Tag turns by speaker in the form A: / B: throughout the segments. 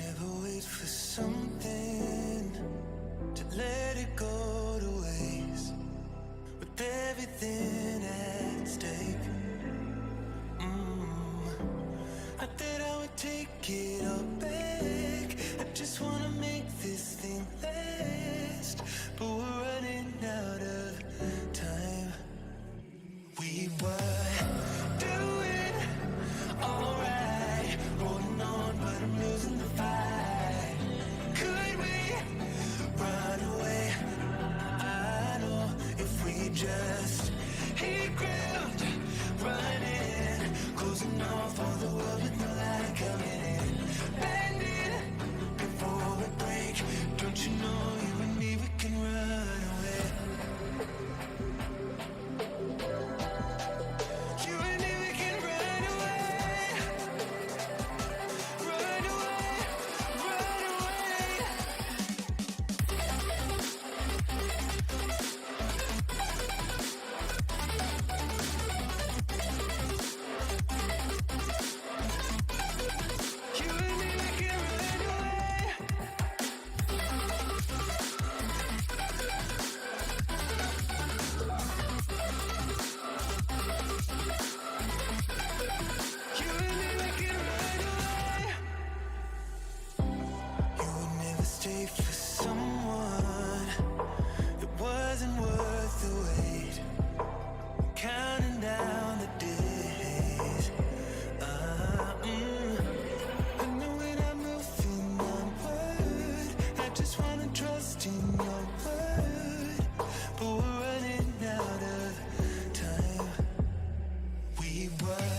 A: never wait for something to let it go to waste with everything at stake. Not that I would take it all back. I just wanna make this thing last, but we're running out of time. We were doing alright, holding on, but I'm losing the fight. Could we run away? I know if we just hit ground, running, closing off all the world with no light coming in, bending before we break. Don't you know you and me, we can run away. You and me, we can run away. Run away, run away. You and me, we can run away. You and me, we can run away. You would never stay for someone that wasn't worth the wait. Counting down the days. I know when I'm moving onward, I just wanna trust in your word, but we're running out of time. We were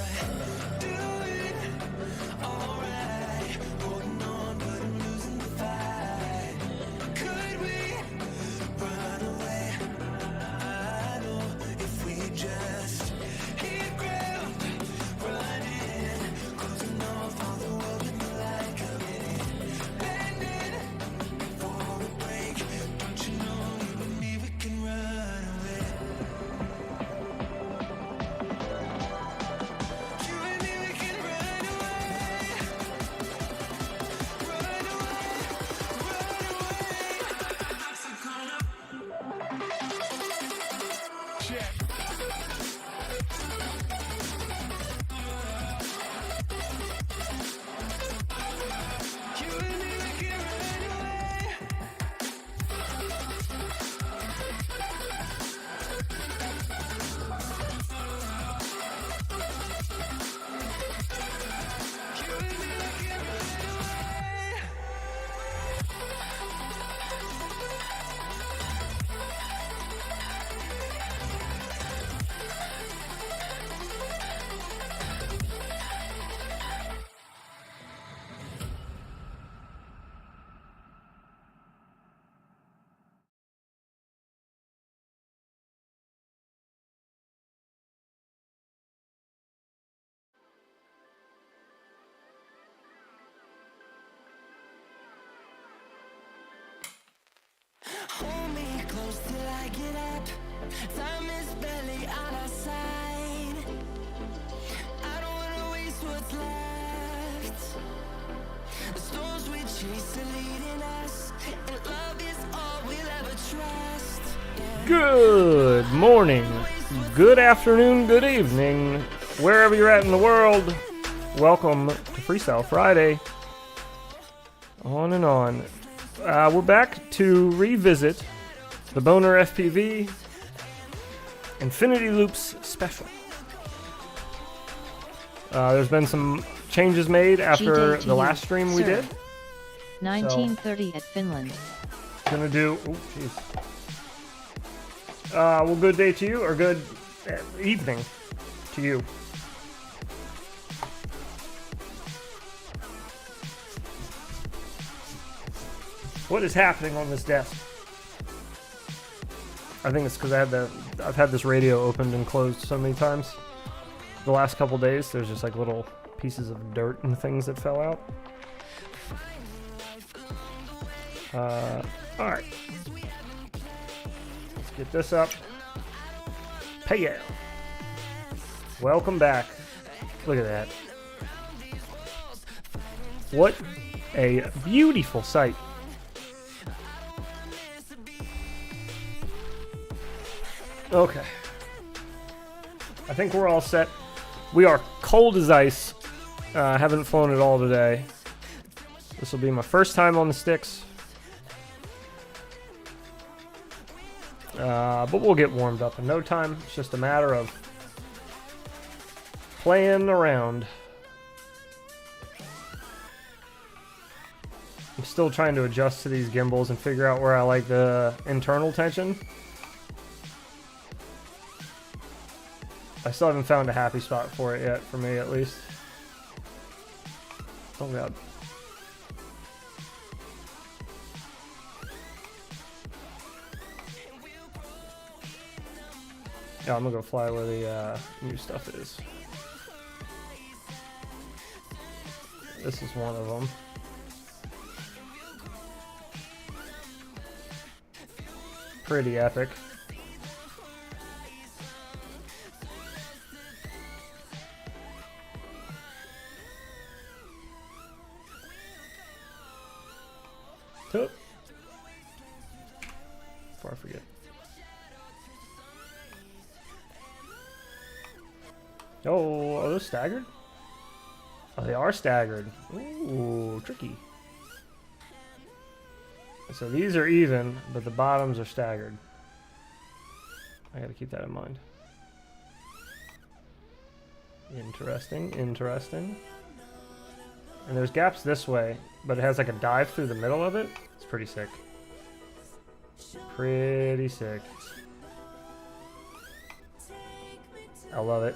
A: doing alright, holding on, but I'm losing the fight. Could we run away? I know if we just hit ground, running, closing off all the world with the light coming in, bending before we break. Don't you know you and me, we can run away. You and me, we can run away. Run away, run away. Check. You and me, we can run away. You and me, we can run away. Hold me close till I get up. Time is barely on our side. I don't wanna waste what's left. The storms we chase are leading us, and love is all we'll ever trust.
B: Good morning, good afternoon, good evening, wherever you're at in the world. Welcome to Freestyle Friday. On and on. We're back to revisit the Boner FPV Infinity Loops special. There's been some changes made after
C: G-Day to
B: the
C: you,
B: last stream we
C: sir.
B: did.
C: 1930 at Finland.
B: Gonna do. Oh, jeez. Well, good day to you, or good evening to you. What is happening on this desk? I think it's because I've had this radio opened and closed so many times. The last couple days, there's just like little pieces of dirt and things that fell out. Alright. Let's get this up. Hey, yeah. Welcome back. Look at that. What a beautiful sight. Okay. I think we're all set. We are cold as ice. Haven't flown at all today. This will be my first time on the sticks. But we'll get warmed up in no time. It's just a matter of playing around. I'm still trying to adjust to these gimbals and figure out where I like the internal tension. I still haven't found a happy spot for it yet, for me at least. Oh god. Yeah, I'm gonna go fly where the new stuff is. This is one of them. Pretty epic. Took. Before I forget. Oh, are those staggered? Oh, they are staggered. Ooh, tricky. So these are even, but the bottoms are staggered. I gotta keep that in mind. Interesting, interesting. And there's gaps this way, but it has like a dive through the middle of it. It's pretty sick. Pretty sick. I love it.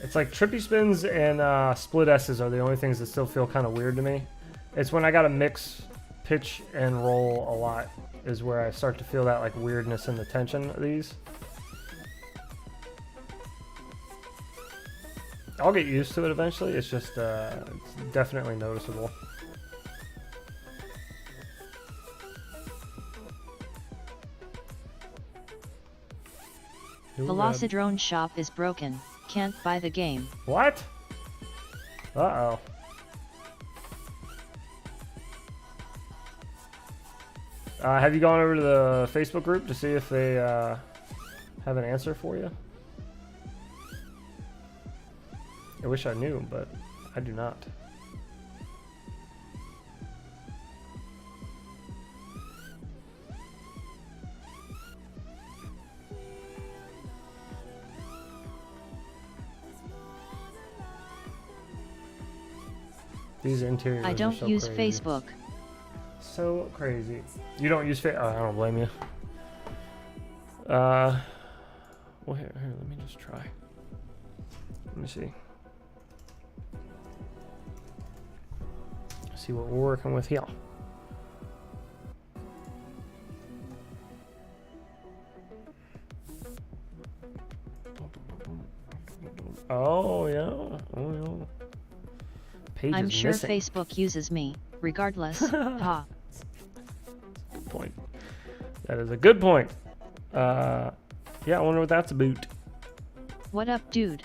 B: It's like trippy spins and split S's are the only things that still feel kind of weird to me. It's when I gotta mix pitch and roll a lot is where I start to feel that like weirdness in the tension of these. I'll get used to it eventually. It's just it's definitely noticeable.
C: Velocidrone shop is broken. Can't buy the game.
B: What? Uh-oh. Have you gone over to the Facebook group to see if they have an answer for you? I wish I knew, but I do not. These interiors
C: I don't
B: are so
C: use
B: crazy.
C: Facebook.
B: So crazy. You don't use Facebook? Oh, I don't blame you. Well, here, let me just try. Let me see. See what we're working with here. Oh, yeah. Oh, yeah. Page
C: I'm
B: is
C: sure
B: missing.
C: Facebook uses me, regardless. Ha.
B: Good point. That is a good point. Yeah, I wonder what that's about.
C: What up, dude?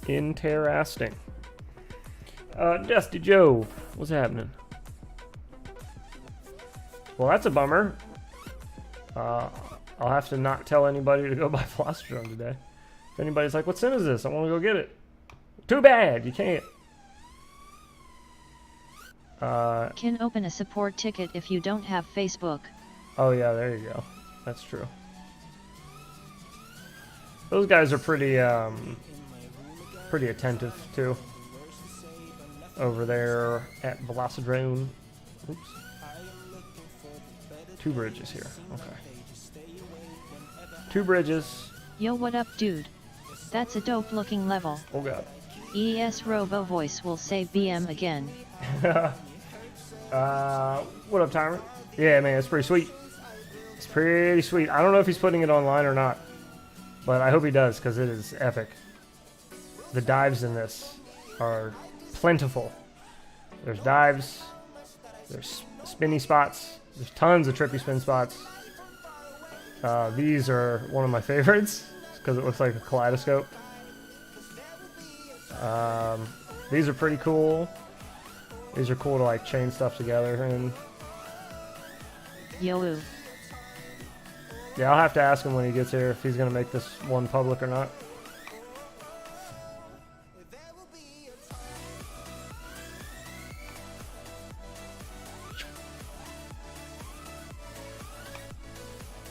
B: Interesting. Dusty Joe, what's happening? Well, that's a bummer. I'll have to not tell anybody to go buy velocidrone today. If anybody's like, what sim is this? I want to go get it. Too bad, you can't.
C: Can open a support ticket if you don't have Facebook.
B: Oh yeah, there you go. That's true. Those guys are pretty attentive too. Over there at velocidrone. Oops. 2 bridges here. Okay. 2 bridges.
C: Yo, what up, dude? That's a dope looking level.
B: Oh god.
C: ES Robo Voice will say BM again.
B: What up, Timer? Yeah, man, it's pretty sweet. It's pretty sweet. I don't know if he's putting it online or not, but I hope he does because it is epic. the dives in this are plentiful. There's dives, there's spinny spots, there's tons of trippy spin spots. These are one of my favorites because it looks like a kaleidoscope. These are pretty cool. These are cool to like chain stuff together and
C: Yo.
B: yeah, I'll have to ask him when he gets here if he's gonna make this one public or not.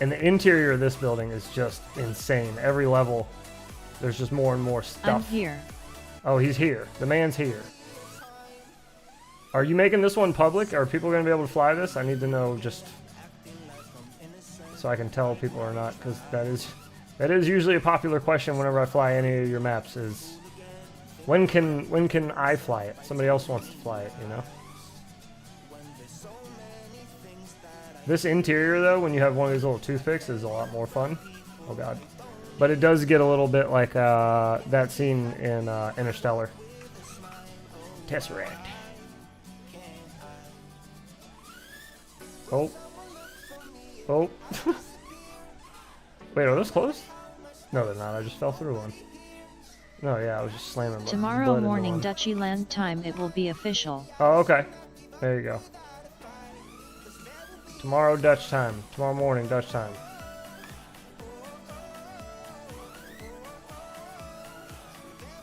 B: And the interior of this building is just insane. Every level, there's just more and more stuff.
C: I'm here.
B: Oh, he's here. The man's here. Are you making this one public? Are people going to be able to fly this? I need to know just so I can tell people or not, because that is usually a popular question whenever I fly any of your maps is when can I fly it? Somebody else wants to fly it, you know? This interior, though, when you have one of these little toothpicks, is a lot more fun. Oh, God. But it does get a little bit like that scene in Interstellar. Tesseract. Oh. Oh. Wait, are those closed? No, they're not. I just fell through one. No, yeah, I was just slamming.
C: Tomorrow morning Dutchy land time it will be official.
B: Oh, okay. There you go. Tomorrow Dutch time. Tomorrow morning Dutch time.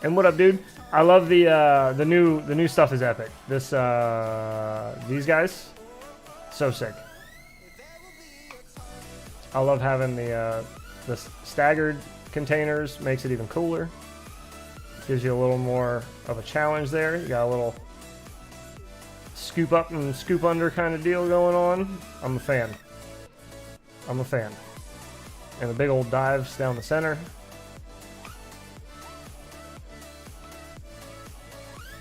B: And what up, dude? I love the new stuff is epic. This these guys, so sick. I love having the staggered containers. Makes it even cooler. Gives you a little more of a challenge there. You got a little scoop up and scoop under kind of deal going on. I'm a fan. I'm a fan. And the big old dives down the center.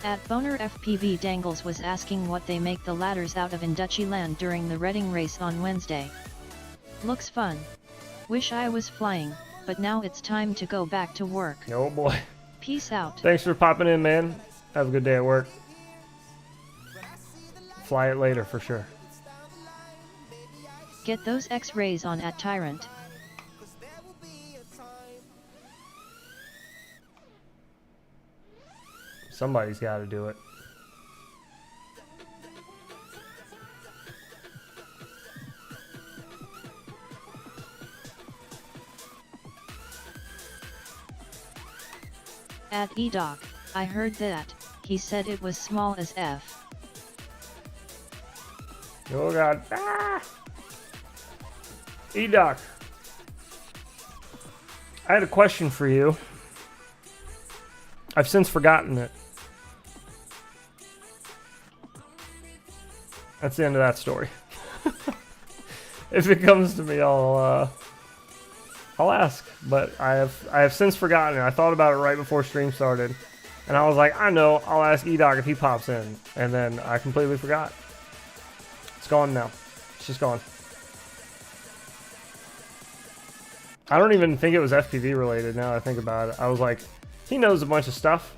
C: At Boner FPV Dangles was asking what they make the ladders out of in Dutchy land during the Reading race on Wednesday. Looks fun. Wish I was flying, but now it's time to go back to work.
B: Oh boy.
C: Peace out.
B: Thanks for popping in, man. Have a good day at work. Fly it later for sure.
C: Get those X-rays on at Tyrant.
B: Somebody's got to do it.
C: At eDoc, I heard that, he said it was small as F.
B: Oh God. Ah! eDoc. I had a question for you. I've since forgotten it. That's the end of that story. If it comes to me, I'll ask. But I have since forgotten it. I thought about it right before stream started, and I was like, I know, I'll ask eDoc if he pops in, and then I completely forgot. It's gone now. It's just gone. I don't even think it was FPV related now I think about it. I was like, he knows a bunch of stuff.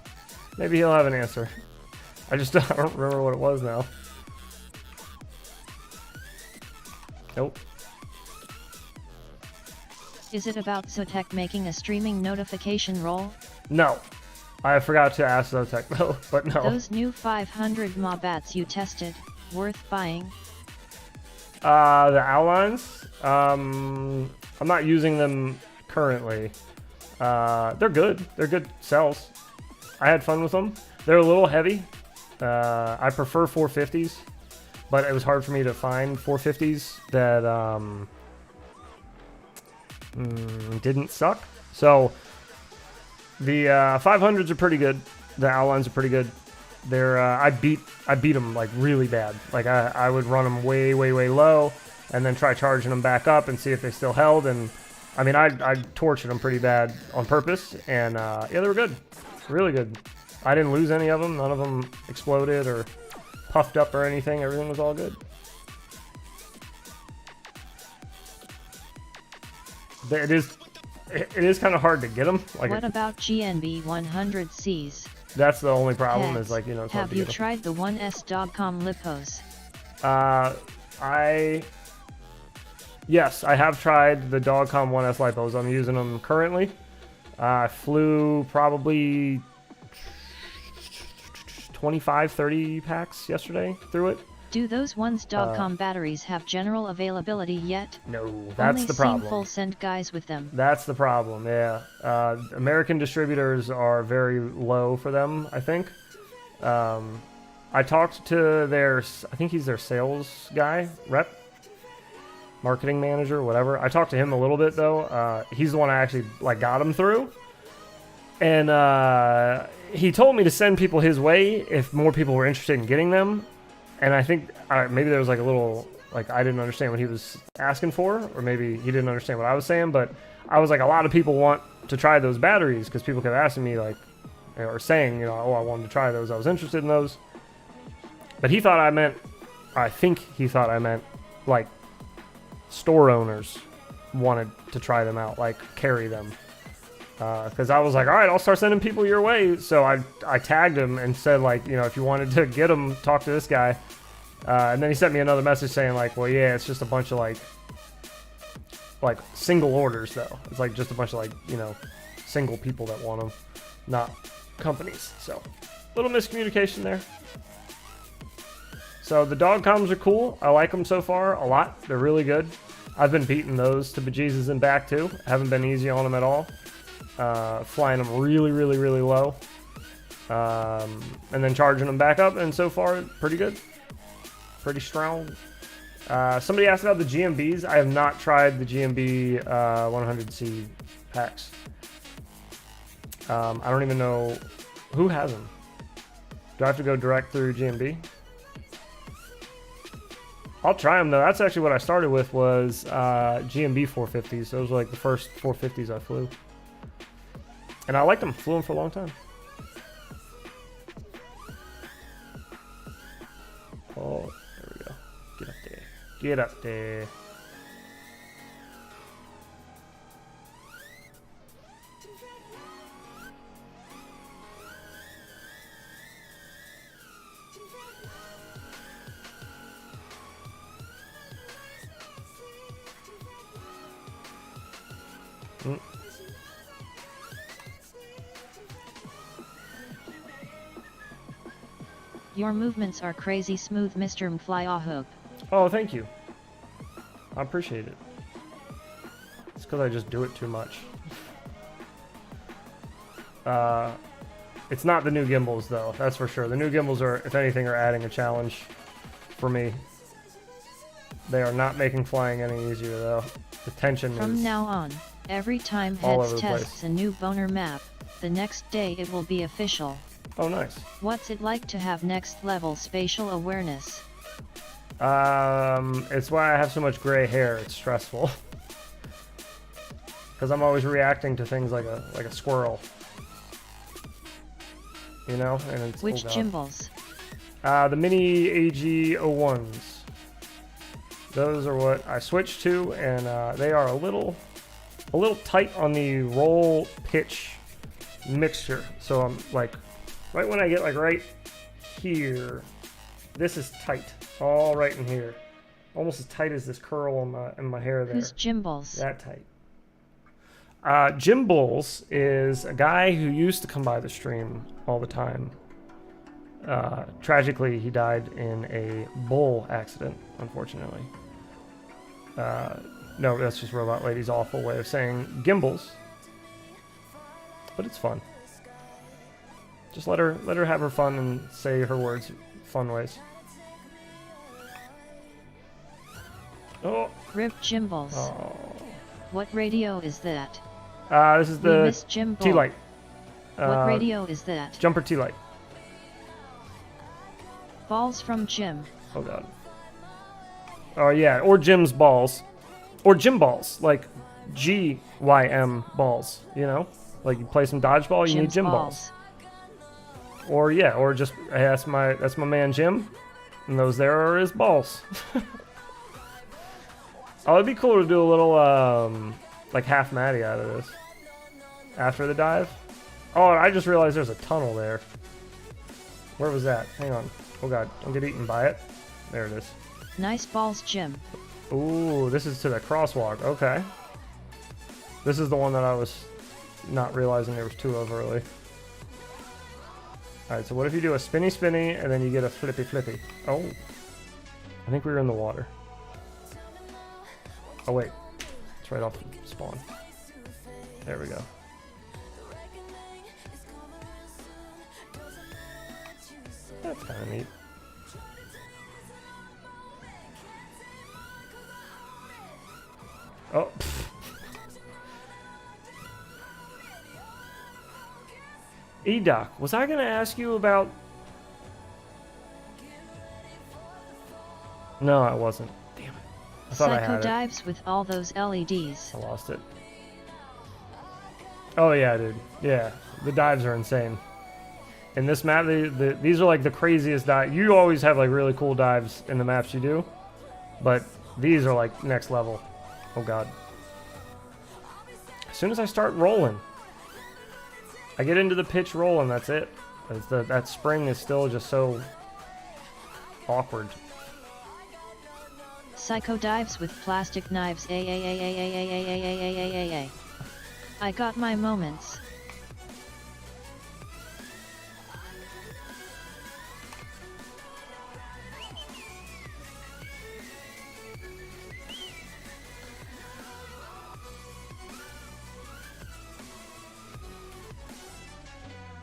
B: Maybe he'll have an answer. I don't remember what it was now. Nope.
C: Is it about Zotek making a streaming notification roll?
B: No. I forgot to ask Zotek though, but no.
C: Those new 500 Mobats you tested, worth buying?
B: The outlines, I'm not using them currently. They're good. They're good cells. I had fun with them. They're a little heavy. I prefer 450s, but it was hard for me to find 450s that didn't suck. So the 500s are pretty good. The outlines are pretty good. They're I beat them like really bad. Like I would run them way low, and then try charging them back up and see if they still held. And I mean I tortured them pretty bad on purpose. And yeah, they were good, really good. I didn't lose any of them. None of them exploded or puffed up or anything. Everything was all good. It is it is kind of hard to get them. Like
C: What about GNB 100Cs?
B: that's the only problem
C: Heads.
B: is like, it's hard
C: Have
B: to
C: you
B: get 'em.
C: tried the 1S.com lipos?
B: Yes, I have tried the Dogcom 1S lipos. I'm using them currently. I flew probably 25, 30 packs yesterday through it.
C: Do those ones.com batteries have general availability yet?
B: No, that's
C: Only
B: the
C: seen
B: problem.
C: full send guys with them.
B: That's the problem, yeah. American distributors are very low for them, I think. I talked to I think he's their sales guy, rep, marketing manager, whatever. I talked to him a little bit, though. He's the one I actually, got him through. And he told me to send people his way if more people were interested in getting them. And I think maybe there was a little, I didn't understand what he was asking for, or maybe he didn't understand what I was saying, but I was like, a lot of people want to try those batteries, because people kept asking me, or saying, oh, I wanted to try those, I was interested in those. But he thought I think he thought I meant, store owners wanted to try them out, carry them. Because I was like, all right, I'll start sending people your way. So I tagged him and said, if you wanted to get them, talk to this guy. And then he sent me another message saying, well, yeah, it's just a bunch of, single orders, though. It's, just a bunch of, single people that want them, not companies. So, little miscommunication there. So, the Dogcoms are cool. I like them so far a lot. They're really good. I've been beating those to bejesus and back, too. Haven't been easy on them at all. Flying them really, really, really low. And then charging them back up, and so far, pretty good. Pretty strong. Somebody asked about the GMBs. I have not tried the GMB 100C packs. I don't even know who has them. Do I have to go direct through GMB? I'll try them, though. That's actually what I started with, was GMB 450s. Those were the first 450s I flew. And I liked them. Flew them for a long time. Oh, there we go. Get up there. Get up there.
C: Your movements are crazy smooth, Mr. Mflyahoob.
B: Oh, thank you. I appreciate it. It's because I just do it too much. It's not the new gimbals, though. That's for sure. The new gimbals are, if anything, are adding a challenge for me. They are not making flying any easier, though. The tension is...
C: From now on, every time
B: all
C: Heads
B: over the
C: tests
B: place.
C: a new boner map, the next day it will be official.
B: Oh, nice.
C: What's it like to have next level spatial awareness?
B: It's why I have so much gray hair. It's stressful. Because I'm always reacting to things like a squirrel. And it's...
C: Which
B: oh God.
C: gimbals?
B: The Mini AG01s. Those are what I switched to, and they are a little tight on the roll pitch mixture. So I'm right when I get right here, this is tight, all right in here, almost as tight as this curl in my hair there.
C: Who's gimbals?
B: That tight. Jim Bulls is a guy who used to come by the stream all the time. Tragically, he died in a bull accident, unfortunately. No, that's just Robot Lady's awful way of saying gimbals. But it's fun. Just let her have her fun and say her words fun ways. Oh.
C: Rip gimbals.
B: Oh.
C: What radio is that?
B: This is
C: We
B: the
C: miss Jim Bull.
B: T-Light.
C: What radio is that?
B: Jumper T-Light.
C: Balls from Jim.
B: Oh God. Oh yeah, or Jim's balls, or Jim balls, GYM balls. You play some dodgeball, you
C: Jim's
B: need Jim balls. Or yeah, or just hey, that's my man Jim, and those there are his balls. Oh, it'd be cool to do a little half Matty out of this. after the dive. Oh, I just realized there's a tunnel there. Where was that? Hang on. Oh god, don't get eaten by it. There it is.
C: Nice balls, Jim.
B: Ooh, this is to the crosswalk. Okay. This is the one that I was not realizing there was two of early. Alright, so what if you do a spinny spinny and then you get a flippy flippy? Oh. I think we were in the water. Oh wait. It's right off spawn. There we go. That's kind of neat. Oh. E-Doc, was I going to ask you about... No, I wasn't. Damn it. I thought I
C: Psycho
B: had it.
C: dives with all those LEDs.
B: I lost it. Oh yeah, dude. Yeah, the dives are insane. In this map, these are like the craziest dives. You always have like really cool dives in the maps you do, but these are like next level. Oh god. As soon as I start rolling, I get into the pitch rolling, that's it. That spring is still just so awkward.
C: Psycho dives with plastic knives. I got my moments.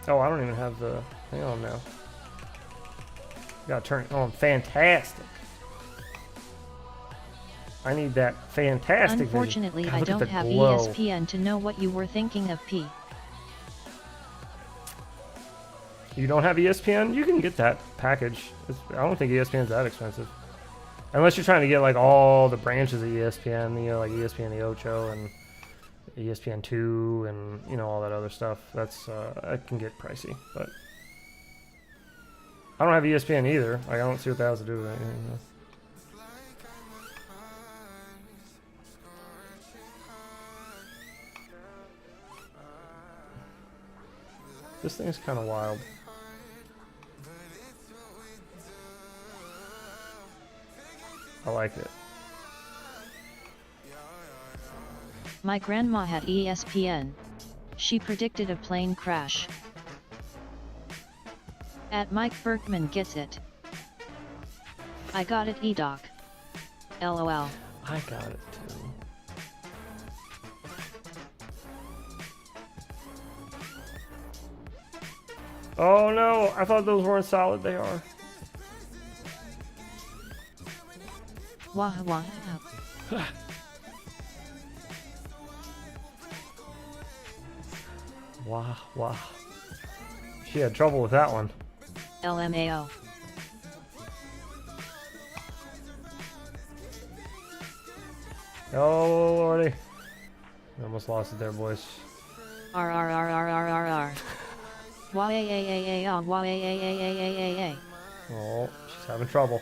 B: Oh, I don't even have the... Hang on now. Gotta turn it on. Fantastic. I need that fantastic
C: Unfortunately,
B: vision. God,
C: I
B: look at
C: don't
B: the
C: have
B: glow.
C: ESPN to know what you were thinking of P.
B: You don't have ESPN? You can get that package. I don't think ESPN's that expensive. Unless you're trying to get like all the branches of ESPN, you know, like ESPN the Ocho and ESPN 2 and, you know, all that other stuff. That's, that can get pricey, but I don't have ESPN either. Like, I don't see what that has to do with anything. You know? This thing's kind of wild. I like it.
C: My grandma had ESPN. She predicted a plane crash. At Mike Berkman gets it. I got it, E-Doc. LOL.
B: I got it too. Oh no, I thought those weren't solid. They are.
C: Wah wah.
B: Wow, wow. She had trouble with that one.
C: LMAO.
B: Oh lordy. I almost lost it there, boys.
C: R. Wah a wah a.
B: Oh, she's having trouble.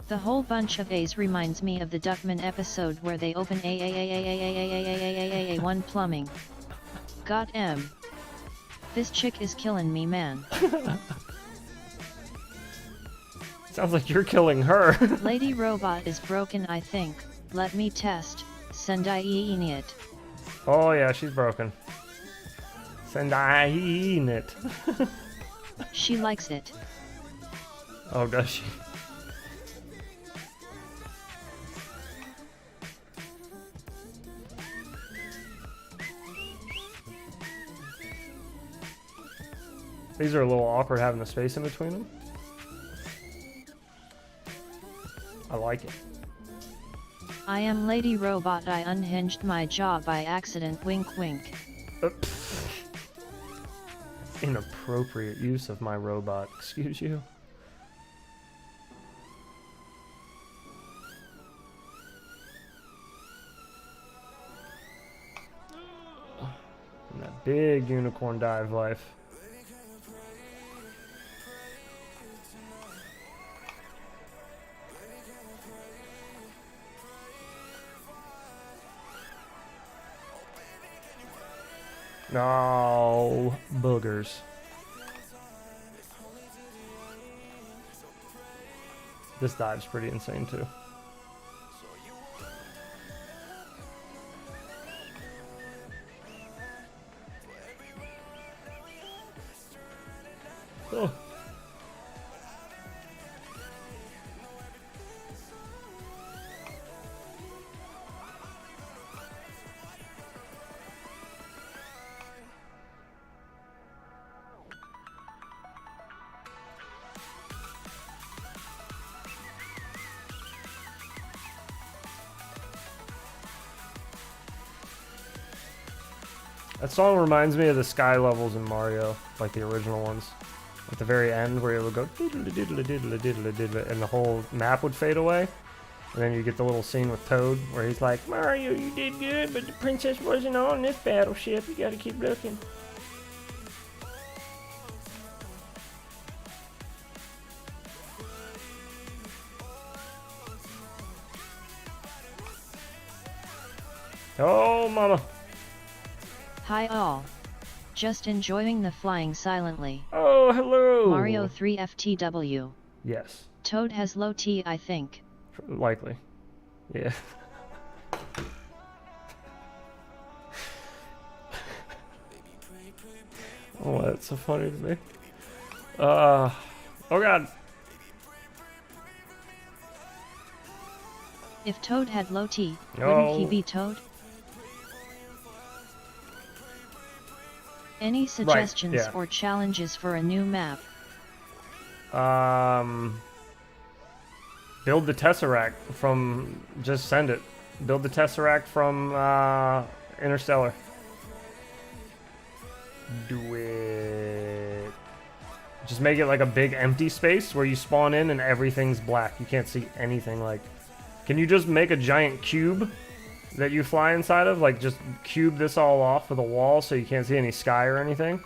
C: The whole bunch of A's reminds me of the Duckman episode where they open one plumbing. God M. This chick is killing me, man.
B: Sounds like you're killing her.
C: Lady Robot is broken, I think. Let me test. Sendai it.
B: Oh yeah, she's broken. Sendai it.
C: She likes it.
B: Oh, does she? These are a little awkward having the space in between them. I like it.
C: I am Lady Robot. I unhinged my jaw by accident. Wink wink.
B: Inappropriate use of my robot. Excuse you. Big unicorn dive life. No, boogers. This dive's pretty insane too. Oh. That song reminds me of the sky levels in Mario, like the original ones. At the very end, where it would go diddle diddle diddle diddle diddle, and the whole map would fade away. And then you get the little scene with Toad, where he's like, Mario, you did good, but the princess wasn't on this battleship. You gotta keep looking. Oh, mama.
C: Hi all. Just enjoying the flying silently.
B: Oh, hello.
C: Mario 3 FTW.
B: Yes.
C: Toad has low T, I think.
B: Likely. Yeah. Oh, that's so funny to me. Oh god.
C: If Toad had low T,
B: No.
C: wouldn't he be Toad? Any suggestions
B: yeah.
C: or challenges for a new map?
B: Build the Tesseract from... Just send it. Build the Tesseract from Interstellar. Do it. Just make it like a big empty space where you spawn in and everything's black. You can't see anything. Like, can you just make a giant cube that you fly inside of? Like, just cube this all off with a wall so you can't see any sky or anything.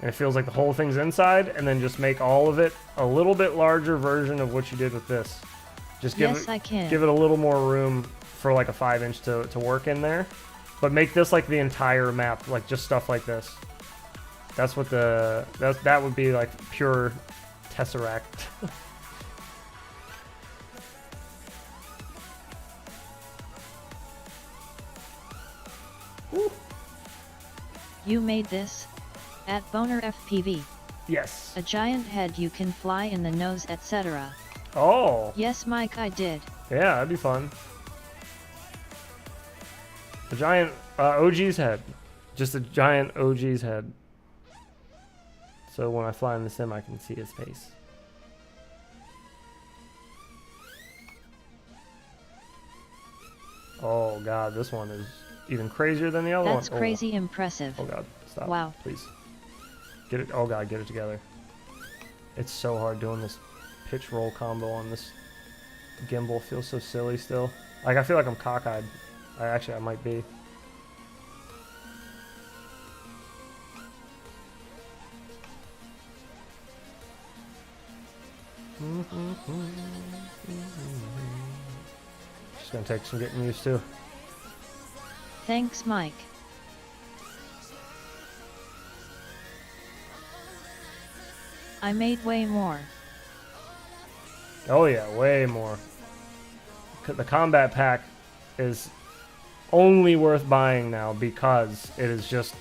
B: And it feels like the whole thing's inside, and then just make all of it a little bit larger version of what you did with this. Just give
C: Yes, I can.
B: give it a little more room for like a 5-inch to work in there. But make this like the entire map, like just stuff like this. That's what that would be like pure Tesseract.
C: You made this? At Boner FPV.
B: Yes.
C: A giant head you can fly in the nose, etc.
B: Oh.
C: Yes, Mike, I did.
B: Yeah, that'd be fun. A giant OG's head. Just a giant OG's head. So when I fly in the sim, I can see his face. Oh god, this one is even crazier than the other one.
C: That's crazy impressive.
B: Oh god, stop.
C: Wow.
B: Please. Get it. Oh god, get it together. It's so hard doing this pitch roll combo on this gimbal. Feels so silly still. Like, I feel like I'm cockeyed. I might be. Just gonna take some getting used to.
C: Thanks, Mike. I made way more.
B: Oh yeah, way more. The combat pack is only worth buying now because it is just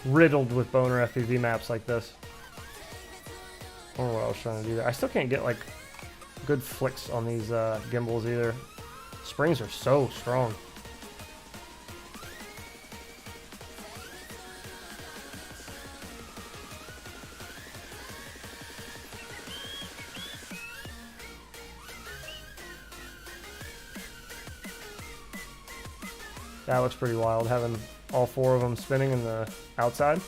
B: riddled with boner FPV maps like this. I don't know what I was trying to do there. I still can't get like good flicks on these gimbals either. Springs are so strong. That looks pretty wild, having all 4 of them spinning in the outside.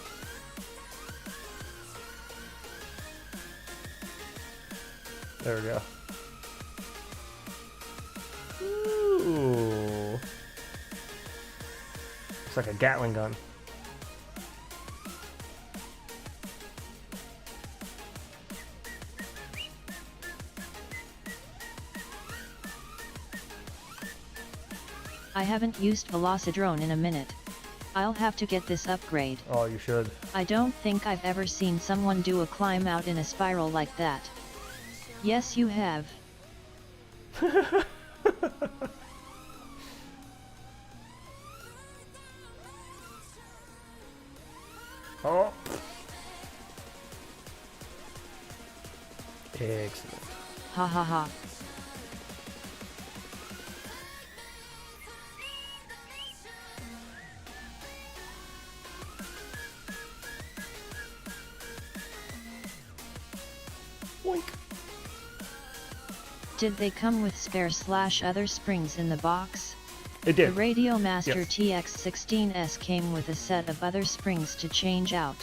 B: There we go. Ooh. Looks like a Gatling gun.
C: I haven't used velocidrone in a minute. I'll have to get this upgrade.
B: Oh, you should.
C: I don't think I've ever seen someone do a climb out in a spiral like that. Yes, you have.
B: Oh. Excellent.
C: Ha ha ha.
B: Boink.
C: Did they come with spare/other springs in the box?
B: It
C: The
B: did.
C: Radio Master
B: Yes.
C: TX16S came with a set of other springs to change out.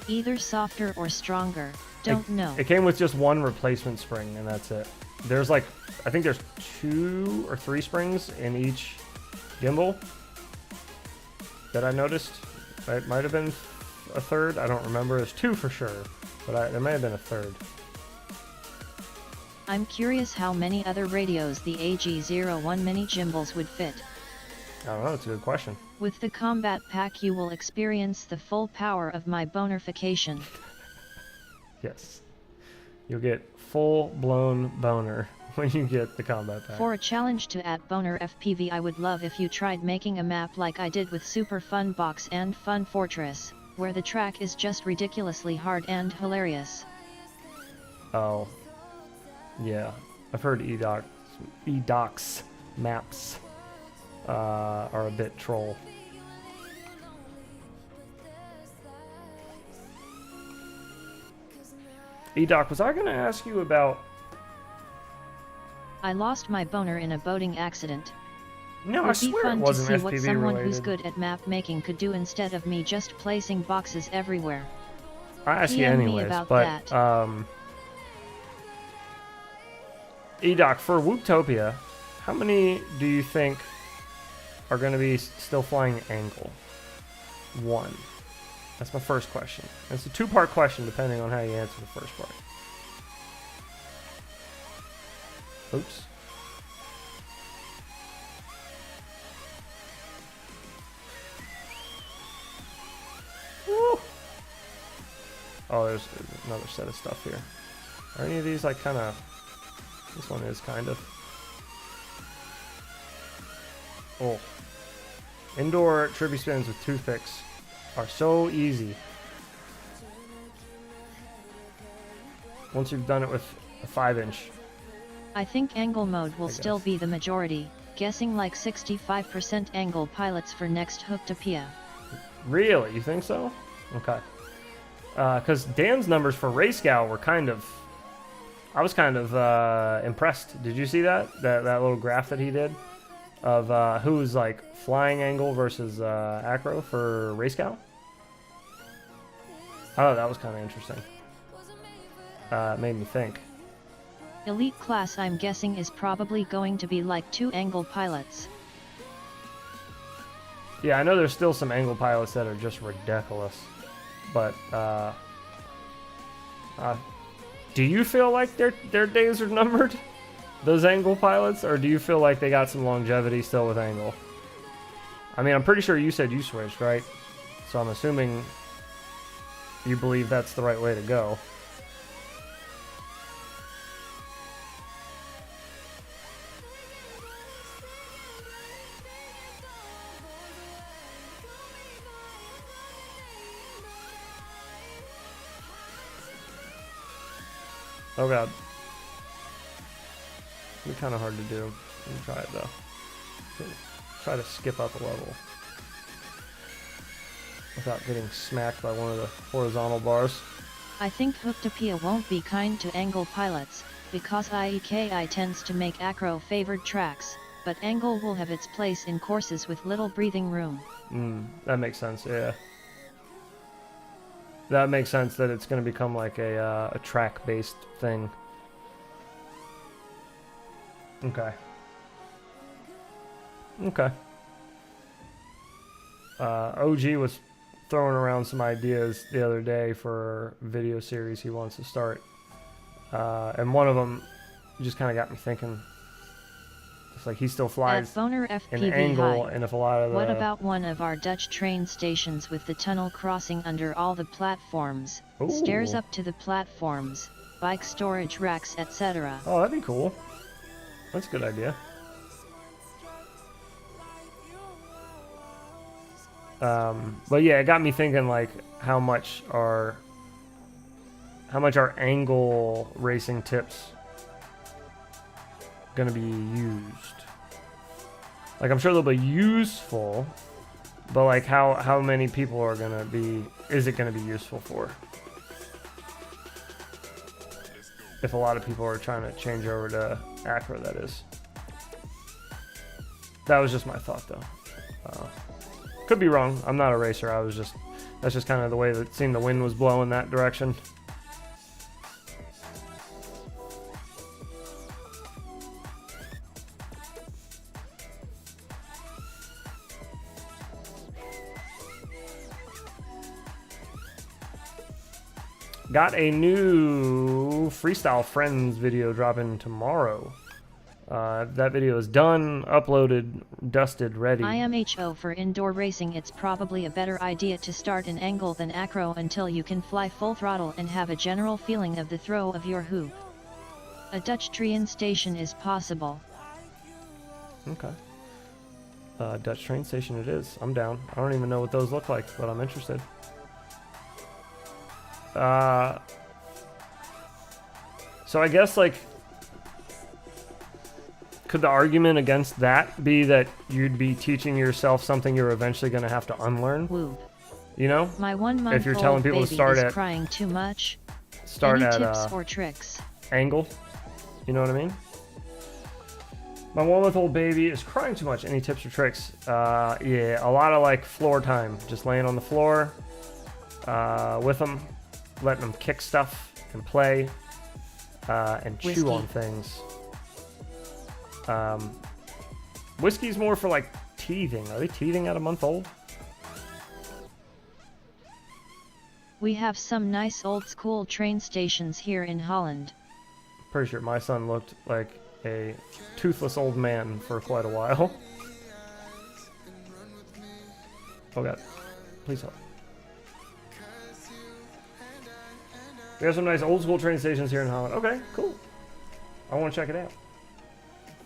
C: Either softer or stronger, don't know.
B: It came with just one replacement spring, and that's it. There's like, I think there's 2 or 3 springs in each gimbal that I noticed. It might have been a third. I don't remember. There's 2 for sure, but there may have been a third.
C: I'm curious how many other radios the AG01 mini gimbals would fit.
B: I don't know. It's a good question.
C: With the combat pack you will experience the full power of my bonerification.
B: Yes. You'll get full-blown boner when you get the combat pack.
C: For a challenge to @boner FPV, I would love if you tried making a map like I did with Super Fun Box and Fun Fortress, where the track is just ridiculously hard and hilarious.
B: Oh. Yeah. I've heard eDocs maps are a bit troll. eDoc, was I going to ask you about...
C: I lost my boner in a boating accident.
B: No, I
C: Would be
B: swear it
C: fun to
B: wasn't
C: see what
B: FPV
C: someone
B: related.
C: who's good at map making could do instead of me just placing boxes everywhere.
B: I asked you
C: PM me
B: anyways,
C: about
B: but
C: that.
B: eDoc, for Wooptopia, how many do you think are going to be still flying angle? 1. That's my first question. And it's a 2-part question depending on how you answer the first part. Oops. Woo! Oh, there's another set of stuff here. Are any of these like kind of... This one is kind of... Oh. Indoor Trippy spins with toothpicks are so easy. Once you've done it with a 5-inch.
C: I think angle mode will
B: I
C: still
B: guess.
C: be the majority, guessing like 65% angle pilots for next Hooktopia.
B: Really? You think so? Okay. Because Dan's numbers for Rayscow were kind of... I was kind of impressed. Did you see that? That little graph that he did? Of who's like flying angle versus acro for Rayscow? Oh, that was kind of interesting. It made me think.
C: Elite class I'm guessing is probably going to be like 2 angle pilots.
B: Yeah, I know there's still some angle pilots that are just ridiculous. But, do you feel like their days are numbered? Those angle pilots? Or do you feel like they got some longevity still with angle? I mean, I'm pretty sure you said you switched, right? So I'm assuming you believe that's the right way to go. Oh god. It'll be kind of hard to do. Let me try it though. Try to skip up a level without getting smacked by one of the horizontal bars.
C: I think Hooktopia won't be kind to angle pilots, because IEKI tends to make acro favored tracks, but angle will have its place in courses with little breathing room.
B: That makes sense, yeah. That makes sense that it's going to become like a track-based thing. Okay. Okay. OG was throwing around some ideas the other day for a video series he wants to start. And one of them just kind of got me thinking. It's like he still
C: At
B: flies
C: Boner
B: an
C: FPV
B: angle,
C: High.
B: and if a lot of the...
C: What about one of our Dutch train stations with the tunnel crossing under all the platforms, stairs
B: Ooh.
C: up to the platforms, bike storage racks, etc.?
B: Oh, that'd be cool. That's a good idea. But yeah, it got me thinking, like, how much are angle racing tips gonna be used? Like, I'm sure they'll be useful, but like, how many people are gonna be? Is it gonna be useful for? If a lot of people are trying to change over to acro, that is. That was just my thought, though. Could be wrong. I'm not a racer. That's just kind of the way that it seemed the wind was blowing that direction. Got a new Freestyle Friends video dropping tomorrow. That video is done, uploaded, dusted, ready.
C: IMHO for indoor racing. It's probably a better idea to start an angle than acro until you can fly full throttle and have a general feeling of the throw of your hoop. A Dutch train station is possible.
B: Okay. Dutch train station it is. I'm down. I don't even know what those look like, but I'm interested. So I guess, like, could the argument against that be that you'd be teaching yourself something you're eventually going to have to unlearn?
C: Whoop.
B: You know?
C: My 1 month
B: If you're telling people to
C: baby
B: start
C: is
B: at
C: crying too much.
B: start
C: Any
B: at
C: tips or tricks?
B: angle, you know what I mean? My 1 month old baby is crying too much. Any tips or tricks? Yeah, a lot of like floor time, just laying on the floor with them, letting them kick stuff and play and chew
C: Whiskey.
B: on things. Whiskey's more for like teething. Are they teething at a month old?
C: We have some nice old school train stations here in Holland.
B: Pretty sure my son looked like a toothless old man for quite a while. Oh god, please help. We have some nice old school train stations here in Holland. Okay, cool. I want to check it out.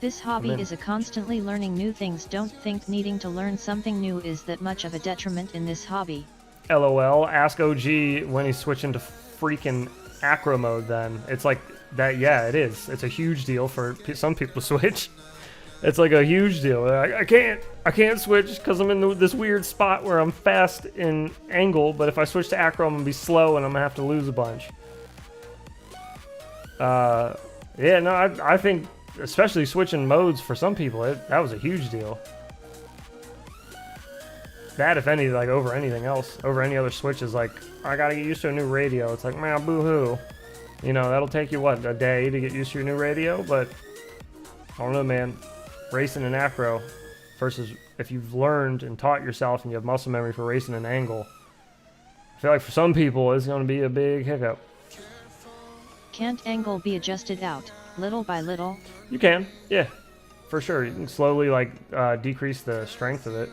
C: This hobby
B: Amen.
C: is a constantly learning new things. Don't think needing to learn something new is that much of a detriment in this hobby.
B: LOL. Ask OG when he's switching to freaking acro mode then. It's like that, yeah, it is. It's a huge deal for some people to switch. It's like a huge deal. I can't switch because I'm in this weird spot where I'm fast in angle, but if I switch to acro, I'm going to be slow and I'm going to have to lose a bunch. Yeah, no, I think especially switching modes for some people, that was a huge deal. That, if any, like over anything else, over any other switch is like, I gotta get used to a new radio. It's like, man, boo-hoo. You know, that'll take you, what, a day to get used to your new radio? But, I don't know, man. Racing an acro versus if you've learned and taught yourself and you have muscle memory for racing an angle, I feel like for some people it's going to be a big hiccup.
C: Can't angle be adjusted out, little by little?
B: You can, yeah, for sure. You can slowly, like, decrease the strength of it.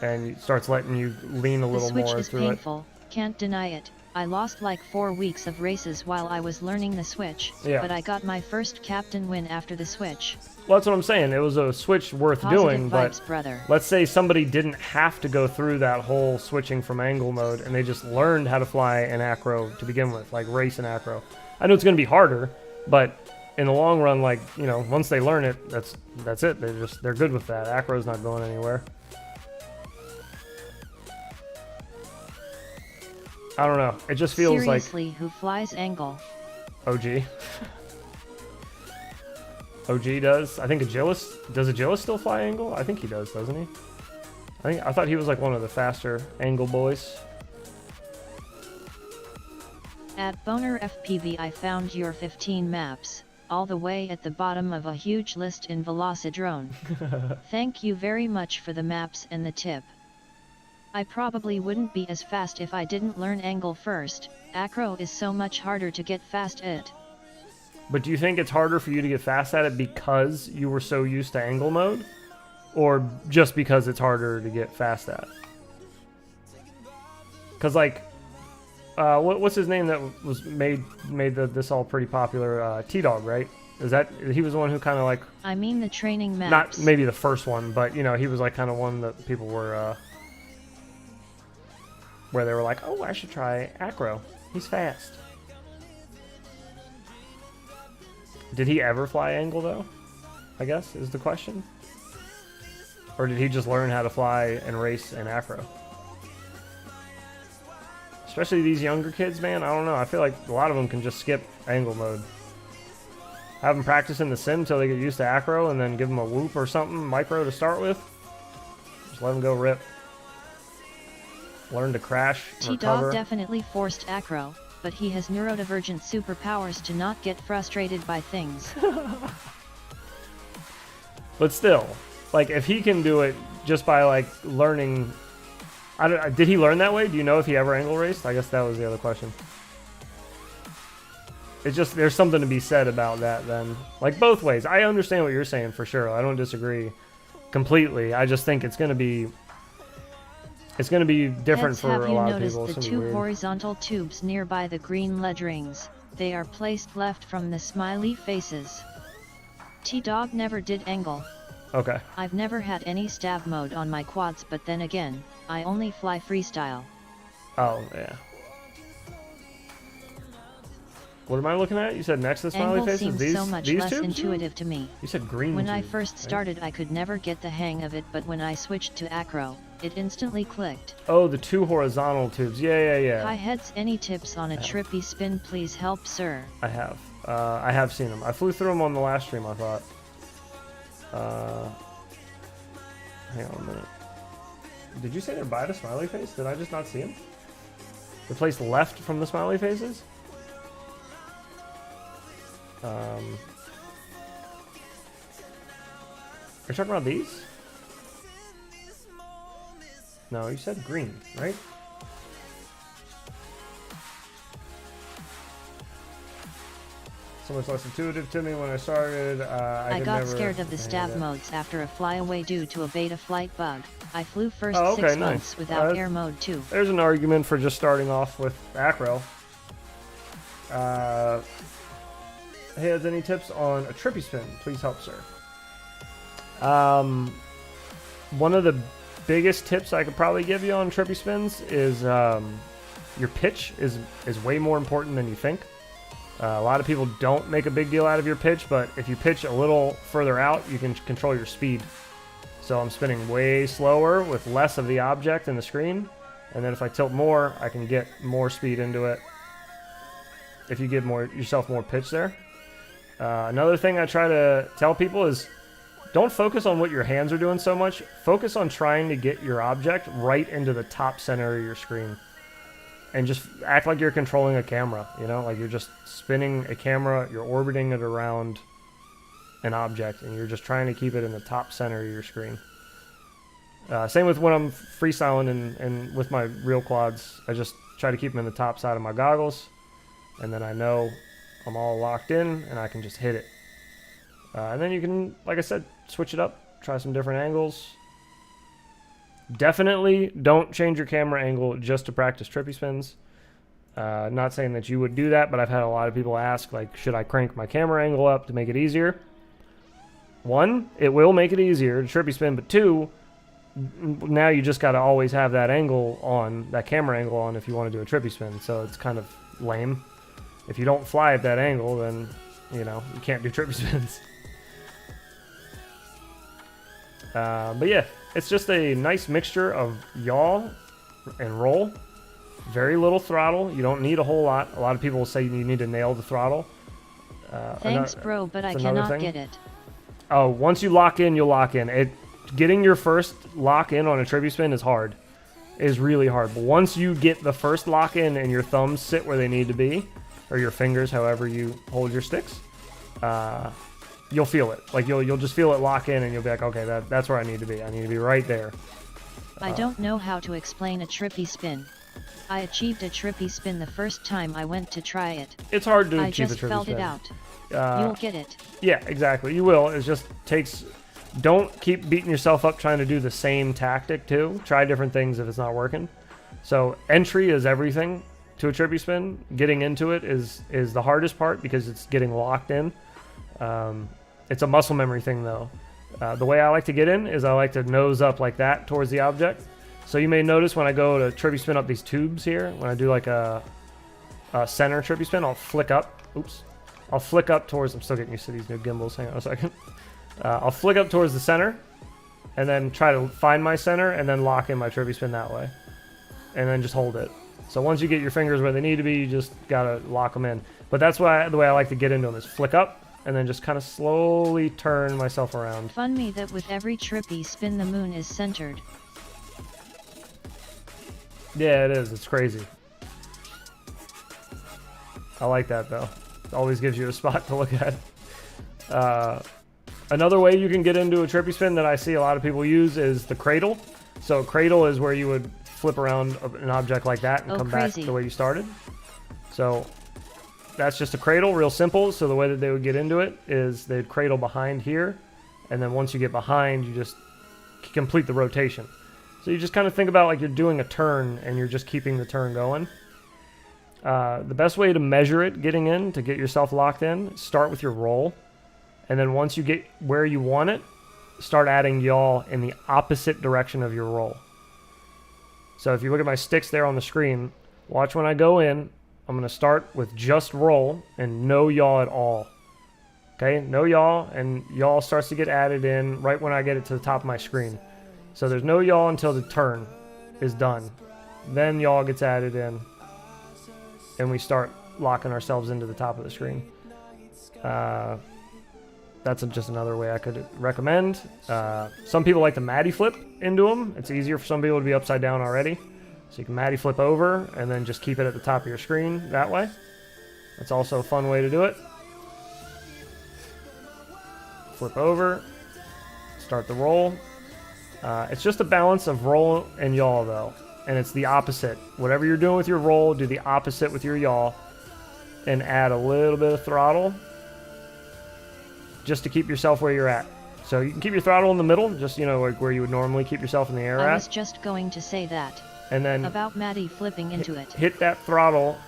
B: And it starts letting you lean a
C: The
B: little
C: switch
B: more
C: is
B: through
C: painful, can't deny it. I lost like 4 weeks of races while I was learning the switch,
B: Yeah.
C: but I got my first captain win after the switch.
B: Well, that's what I'm saying. It was a switch worth
C: Positive
B: doing,
C: vibes,
B: but
C: brother.
B: let's say somebody didn't have to go through that whole switching from angle mode and they just learned how to fly an acro to begin with, like race an acro. I know it's going to be harder, but in the long run, like, you know, once they learn it, that's it. They're good with that. Acro's not going anywhere. I don't know. It just feels
C: Seriously, who flies angle?
B: like OG. OG does. I think Agilis. Does Agilis still fly angle? I think he does, doesn't he? I thought he was like one of the faster angle boys.
C: At Boner FPV I found your 15 maps, all the way at the bottom of a huge list in velocidrone. Thank you very much for the maps and the tip. I probably wouldn't be as fast if I didn't learn angle first. Acro is so much harder to get fast at.
B: But do you think it's harder for you to get fast at it because you were so used to angle mode? Or just because it's harder to get fast at? Because, like, what's his name that was made this all pretty popular? T-Dog, right? He was the one who kind of like...
C: I mean the training maps.
B: Not maybe the first one, but, you know, he was like kind of one that people were... where they were like, oh, I should try Acro. He's fast. Did he ever fly angle, though? I guess, is the question. Or did he just learn how to fly and race in Acro? Especially these younger kids, man. I don't know. I feel like a lot of them can just skip angle mode. Have them practice in the sim until they get used to Acro, and then give them a whoop or something, micro to start with. Just let them go rip. Learn to crash, recover.
C: T-Dog definitely forced Acro, but he has neurodivergent superpowers to not get frustrated by things.
B: But still, like, if he can do it just by, like, learning... did he learn that way? Do you know if he ever angle raced? I guess that was the other question. It's just, there's something to be said about that then. Like, both ways. I understand what you're saying for sure. I don't disagree completely. I just think it's going to be... It's going to be different for a lot of people.
C: Have you noticed the two horizontal tubes nearby the green ledge rings? They are placed left from the smiley faces. T-Dog never did angle.
B: Okay.
C: I've never had any stab mode on my quads, but then again, I only fly freestyle.
B: Oh, yeah. What am I looking at? You said next to the smiley
C: Angle
B: faces?
C: seems so much less
B: tubes?
C: intuitive to me.
B: You said green
C: When
B: tubes,
C: I first
B: right?
C: started, I could never get the hang of it, but when I switched to Acro, it instantly clicked.
B: Oh, the two horizontal tubes. Yeah.
C: Hi heads, any tips on a trippy spin? Please help, sir.
B: I have seen them. I flew through them on the last stream, I thought. Hang on a minute. Did you say they're by the smiley face? Did I just not see them? They're placed left from the smiley faces? Are you talking about these? No, you said green, right? So much less intuitive to me when I started. I
C: got scared of the stab modes after a flyaway due to a beta flight bug. I flew first 6 months without air mode too.
B: There's an argument for just starting off with Acro. Hey, has any tips on a trippy spin? Please help, sir. One of the biggest tips I could probably give you on trippy spins is your pitch is way more important than you think. A lot of people don't make a big deal out of your pitch, but if you pitch a little further out, you can control your speed. So I'm spinning way slower with less of the object in the screen, and then if I tilt more, I can get more speed into it if you give yourself more pitch there. Another thing I try to tell people is don't focus on what your hands are doing so much. Focus on trying to get your object right into the top center of your screen. And just act like you're controlling a camera, you know? Like you're just spinning a camera, you're orbiting it around an object, and you're just trying to keep it in the top center of your screen. Same with when I'm freestyling and with my real quads. I just try to keep them in the top side of my goggles, and then I know I'm all locked in, and I can just hit it. And then you can, like I said, switch it up, try some different angles. Definitely don't change your camera angle just to practice trippy spins. Not saying that you would do that, but I've had a lot of people ask, like, should I crank my camera angle up to make it easier? One, it will make it easier to trippy spin, but two, now you just got to always have that angle on, that camera angle on if you want to do a trippy spin, so it's kind of lame. If you don't fly at that angle, then, you know, you can't do trippy spins. But yeah, it's just a nice mixture of yaw and roll. Very little throttle. You don't need a whole lot. A lot of people will say you need to nail the throttle.
C: Thanks, bro, but I cannot get it.
B: Oh, once you lock in, you'll lock in. Getting your first lock in on a trippy spin is hard. It is really hard. But once you get the first lock in and your thumbs sit where they need to be, or your fingers, however you hold your sticks, you'll feel it. Like you'll just feel it lock in, and you'll be like, okay, that's where I need to be. I need to be right there.
C: I don't know how to explain a trippy spin. I achieved a trippy spin the first time I went to try it.
B: It's hard to achieve a trippy spin.
C: I just felt it out. You'll get it.
B: Yeah, exactly. You will. It just takes... Don't keep beating yourself up trying to do the same tactic, too. Try different things if it's not working. So entry is everything to a trippy spin. Getting into it is the hardest part because it's getting locked in. It's a muscle memory thing, though. The way I like to get in is I like to nose up like that towards the object. So you may notice when I go to trippy spin up these tubes here, when I do like a center trippy spin, I'll flick up. Oops. I'll flick up towards... I'm still getting used to these new gimbals. Hang on a second. I'll flick up towards the center and then try to find my center and then lock in my trippy spin that way. And then just hold it. So once you get your fingers where they need to be, you just gotta lock them in. But that's the way I like to get into them is flick up and then just kind of slowly turn myself around.
C: Fun me that with every trippy spin the moon is centered.
B: Yeah, it is. It's crazy. I like that though. It always gives you a spot to look at. Another way you can get into a trippy spin that I see a lot of people use is the cradle. So cradle is where you would flip around an object like that and come back the way you started. So that's just a cradle, real simple. So the way that they would get into it is they'd cradle behind here. And then once you get behind, you just complete the rotation. So you just kind of think about like you're doing a turn and you're just keeping the turn going. The best way to measure it getting in, to get yourself locked in, start with your roll. And then once you get where you want it, start adding yaw in the opposite direction of your roll. So if you look at my sticks there on the screen, watch when I go in, I'm going to start with just roll and no yaw at all. Okay, no yaw, and yaw starts to get added in right when I get it to the top of my screen. So there's no yaw until the turn is done. Then yaw gets added in, and we start locking ourselves into the top of the screen. That's just another way I could recommend. Some people like to Matty flip into them. It's easier for some people to be upside down already. So you can Matty flip over and then just keep it at the top of your screen that way. That's also a fun way to do it. Flip over. Start the roll. It's just a balance of roll and yaw though. And it's the opposite. Whatever you're doing with your roll, do the opposite with your yaw. And add a little bit of throttle. Just to keep yourself where you're at. So you can keep your throttle in the middle, just, you know, like where you would normally keep yourself in the air at.
C: I was just going to say that.
B: And then
C: about Maddie flipping into it.
B: Hit that throttle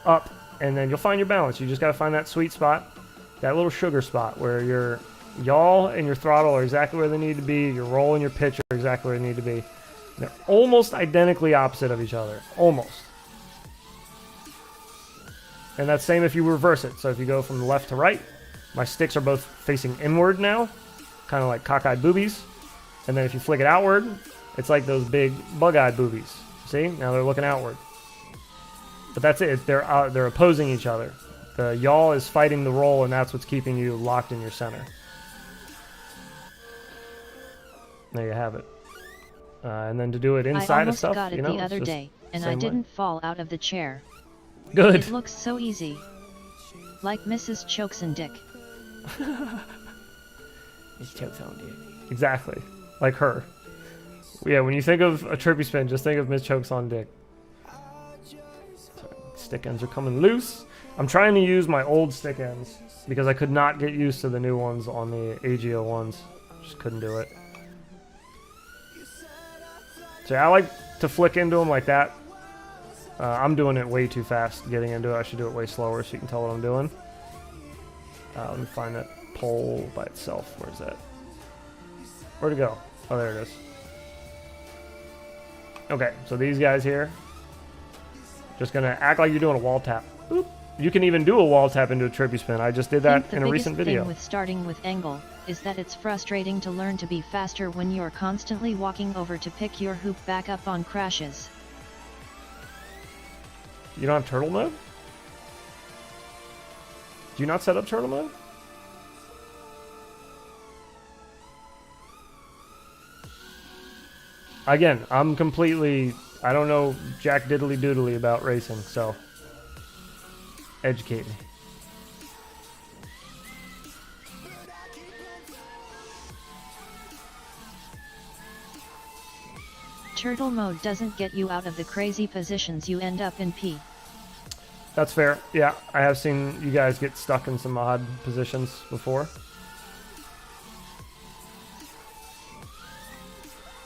B: up, and then you'll find your balance. You just got to find that sweet spot, that little sugar spot where your yaw and your throttle are exactly where they need to be. Your roll and your pitch are exactly where they need to be. They're almost identically opposite of each other. Almost. And that's same if you reverse it. So if you go from left to right, my sticks are both facing inward now, kind of like cockeyed boobies. And then if you flick it outward, it's like those big bug-eyed boobies. See? Now they're looking outward. But that's it. They're opposing each other. The yaw is fighting the roll, and that's what's keeping you locked in your center. There you have it. And then to do it inside of stuff,
C: I almost got it the other day, and I didn't fall out of the chair.
B: Good.
C: It looks so easy. Like Mrs. Chokes and Dick.
B: Miss Chokes on Dick. Exactly. Like her. Yeah, when you think of a trippy spin, just think of Miss Chokes on Dick. Sorry, stick ends are coming loose. I'm trying to use my old stick ends because I could not get used to the new ones on the AGO ones. Just couldn't do it. So I like to flick into them like that. I'm doing it way too fast getting into it. I should do it way slower so you can tell what I'm doing. Let me find that pole by itself. Where's that? Where'd it go? Oh, there it is. Okay, so these guys here. Just going to act like you're doing a wall tap. Boop. You can even do a wall tap into a trippy spin. I just did that in a recent video.
C: The biggest thing with starting with angle is that it's frustrating to learn to be faster when you're constantly walking over to pick your hoop back up on crashes.
B: You don't have turtle mode? Do you not set up turtle mode? Again, I'm completely... I don't know jack diddly doodly about racing, so... Educate me.
C: Turtle mode doesn't get you out of the crazy positions you end up in P.
B: That's fair. Yeah, I have seen you guys get stuck in some odd positions before.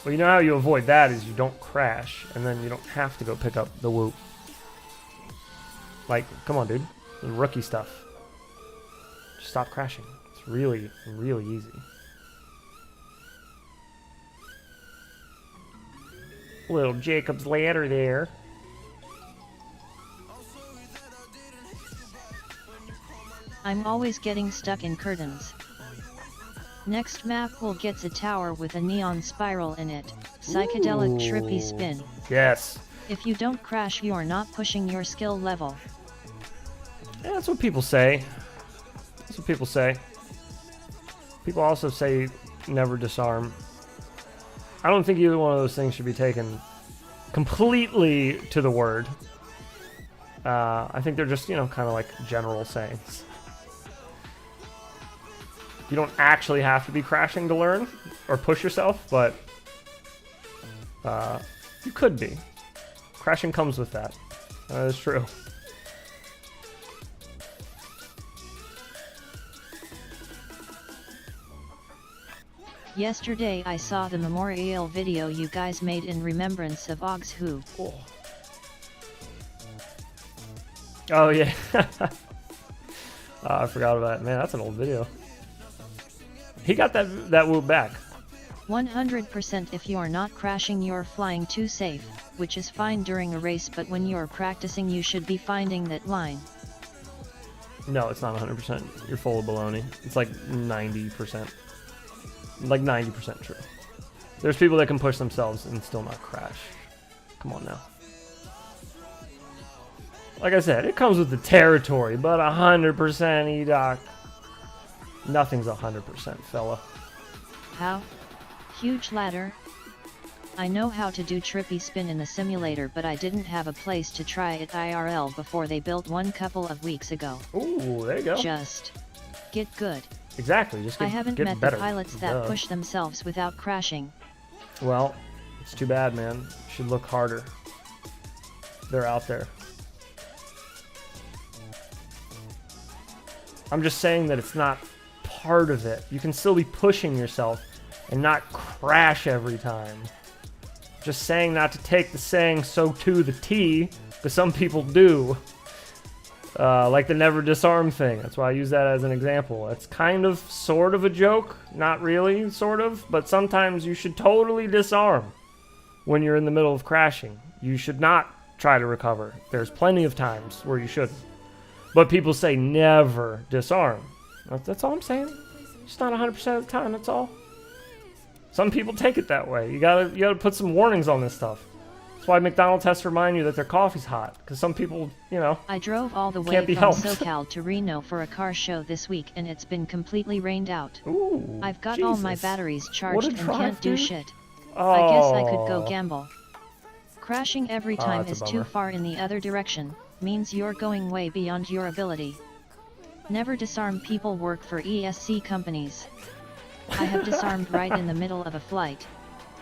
B: Well, you know how you avoid that is you don't crash, and then you don't have to go pick up the whoop. Like, come on, dude. Rookie stuff. Just stop crashing. It's really, really easy. Little Jacob's ladder there.
C: I'm always getting stuck in curtains. Next map will get a tower with a neon spiral in it. Psychedelic trippy spin.
B: Yes.
C: If you don't crash, you're not pushing your skill level.
B: Yeah, that's what people say. That's what people say. People also say never disarm. I don't think either one of those things should be taken completely to the word. I think they're just, you know, kind of like general sayings. You don't actually have to be crashing to learn or push yourself, but you could be. Crashing comes with that. That is true.
C: Yesterday I saw the memorial video you guys made in remembrance of Og's Who.
B: Oh yeah. I forgot about it. Man, that's an old video. He got that whoop back.
C: 100% if you're not crashing you're flying too safe, which is fine during a race, but when you're practicing you should be finding that line.
B: No, it's not 100%. You're full of baloney. It's like 90%. Like 90% true. There's people that can push themselves and still not crash. Come on now. Like I said, it comes with the territory, but 100% E-Doc. Nothing's 100%, fella.
C: How? Huge ladder? I know how to do trippy spin in the simulator, but I didn't have a place to try it IRL before they built one couple of weeks ago.
B: Ooh, there you go.
C: Just get good.
B: Exactly, just get
C: I haven't
B: get
C: met
B: better.
C: the pilots that push themselves without crashing.
B: Well, it's too bad, man. You should look harder. They're out there. I'm just saying that it's not part of it. You can still be pushing yourself and not crash every time. Just saying not to take the saying so to the T, because some people do. Like the never disarm thing. That's why I use that as an example. It's kind of, sort of a joke. Not really, sort of. But sometimes you should totally disarm when you're in the middle of crashing. You should not try to recover. There's plenty of times where you shouldn't. But people say never disarm. That's all I'm saying. It's not 100% of the time, that's all. Some people take it that way. You gotta put some warnings on this stuff. That's why McDonald's has to remind you that their coffee's hot. Because some people, you know,
C: I drove all the way
B: can't be
C: from
B: helped.
C: SoCal to Reno for a car show this week and it's been completely rained out.
B: Ooh,
C: I've got
B: Jesus.
C: all my batteries charged and
B: drive,
C: can't do
B: dude.
C: shit.
B: Oh.
C: I guess I could go gamble. Crashing every time
B: that's a
C: is too
B: bummer.
C: far in the other direction, means you're going way beyond your ability. Never disarm. People work for ESC companies. I have disarmed right in the middle of a flight.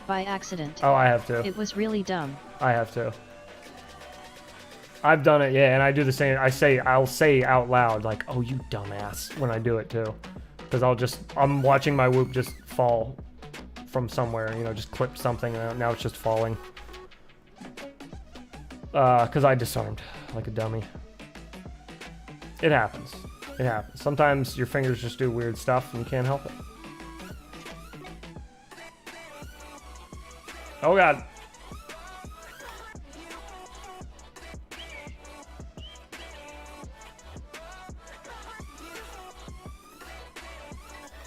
C: By accident.
B: Oh, I have to.
C: It was really dumb.
B: I have to. I've done it, yeah, and I do the same. I'll say out loud, like, "Oh, you dumbass," when I do it too, because I'm watching my whoop just fall from somewhere, you know, just clip something, and now it's just falling. Because I disarmed like a dummy. It happens. It happens. Sometimes your fingers just do weird stuff, and you can't help it. Oh God.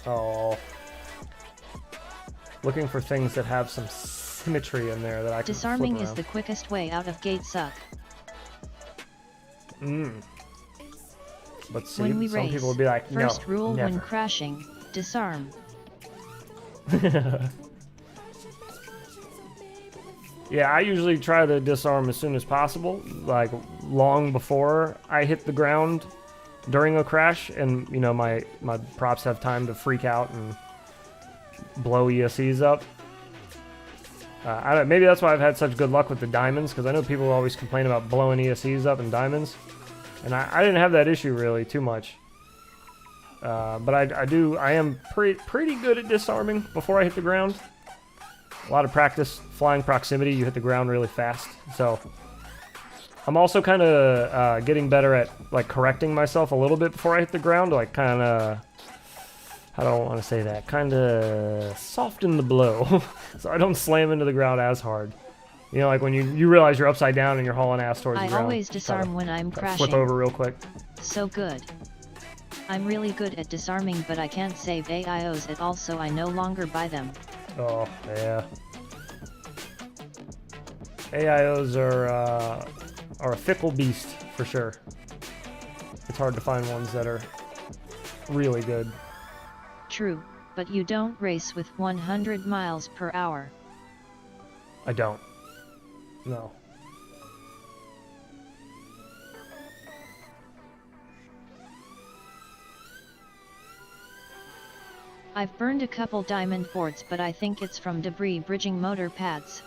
B: Oh. Looking for things that have some symmetry in there that I can
C: Disarming
B: flip
C: is the quickest way out of gate suck.
B: But see,
C: When we
B: some
C: race,
B: people will be like, no,
C: first rule
B: never.
C: when crashing, disarm.
B: Yeah, I usually try to disarm as soon as possible, like long before I hit the ground during a crash, and you know my props have time to freak out and blow ESCs up. Maybe that's why I've had such good luck with the diamonds, because I know people always complain about blowing ESCs up in diamonds. And I didn't have that issue really too much. But I am pretty good at disarming before I hit the ground. A lot of practice flying proximity, you hit the ground really fast. So I'm also kind of getting better at like correcting myself a little bit before I hit the ground, like kind of, I don't want to say that, kind of soften the blow so I don't slam into the ground as hard. You know, like when you realize you're upside down and you're hauling ass towards the ground.
C: I always disarm when I'm crashing.
B: Flip over real quick.
C: So good. I'm really good at disarming, but I can't save AIOs at all, so I no longer buy them.
B: Oh, yeah. AIOs are a fickle beast, for sure. It's hard to find ones that are really good.
C: True, but you don't race with 100 miles per hour.
B: I don't. No.
C: I've burned a couple diamond boards, but I think it's from debris bridging motor pads.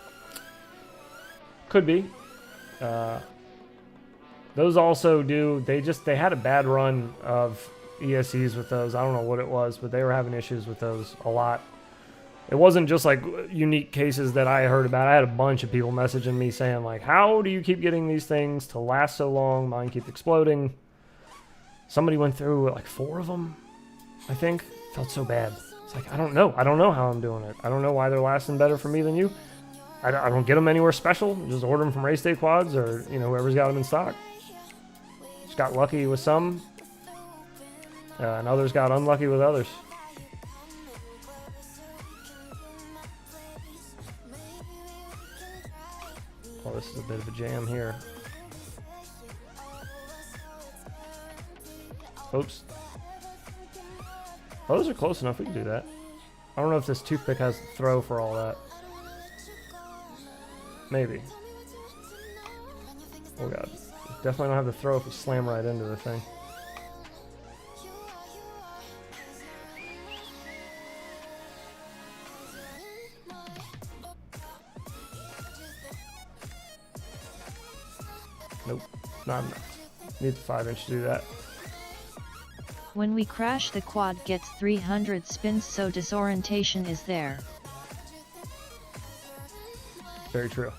B: Could be. Those also do, they had a bad run of ESCs with those. I don't know what it was, but they were having issues with those a lot. It wasn't just like unique cases that I heard about. I had a bunch of people messaging me saying like, how do you keep getting these things to last so long? Mine keep exploding. Somebody went through like 4 of them, I think. Felt so bad. It's like, I don't know how I'm doing it. I don't know why they're lasting better for me than you. I don't get them anywhere special. Just order them from Race Day Quads or, you know, whoever's got them in stock. Just got lucky with some, and others got unlucky with others. Oh, this is a bit of a jam here. Oops. Oh, those are close enough. We can do that. I don't know if this toothpick has the throw for all that. Maybe. Oh god. Definitely don't have the throw if you slam right into the thing. Nope. Not enough. Need the 5-inch to do that.
C: When we crash, the quad gets 300 spins, so disorientation is there.
B: Very true.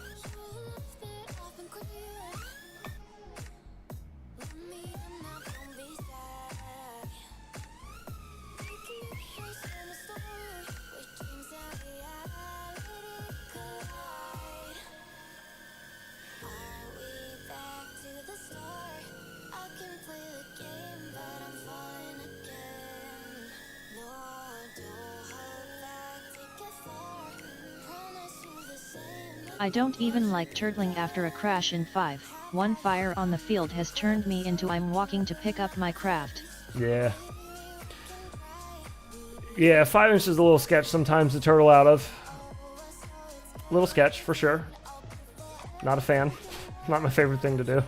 C: I don't even like turtling after a crash in 5. One fire on the field has turned me into I'm walking to pick up my craft.
B: Yeah. Yeah, 5-inch is a little sketch sometimes to turtle out of. Little sketch, for sure. Not a fan. Not my favorite thing to do.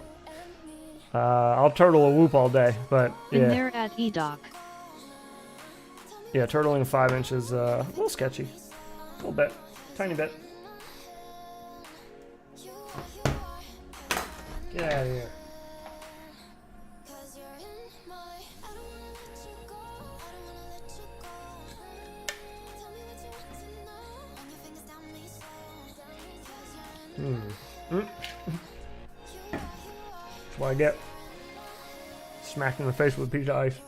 B: I'll turtle a whoop all day, but yeah.
C: Been there at E-Dock.
B: Yeah, turtling 5-inch is a little sketchy. A little bit. Tiny bit. Get out of here. That's what I get. Smacked in the face with a piece of ice.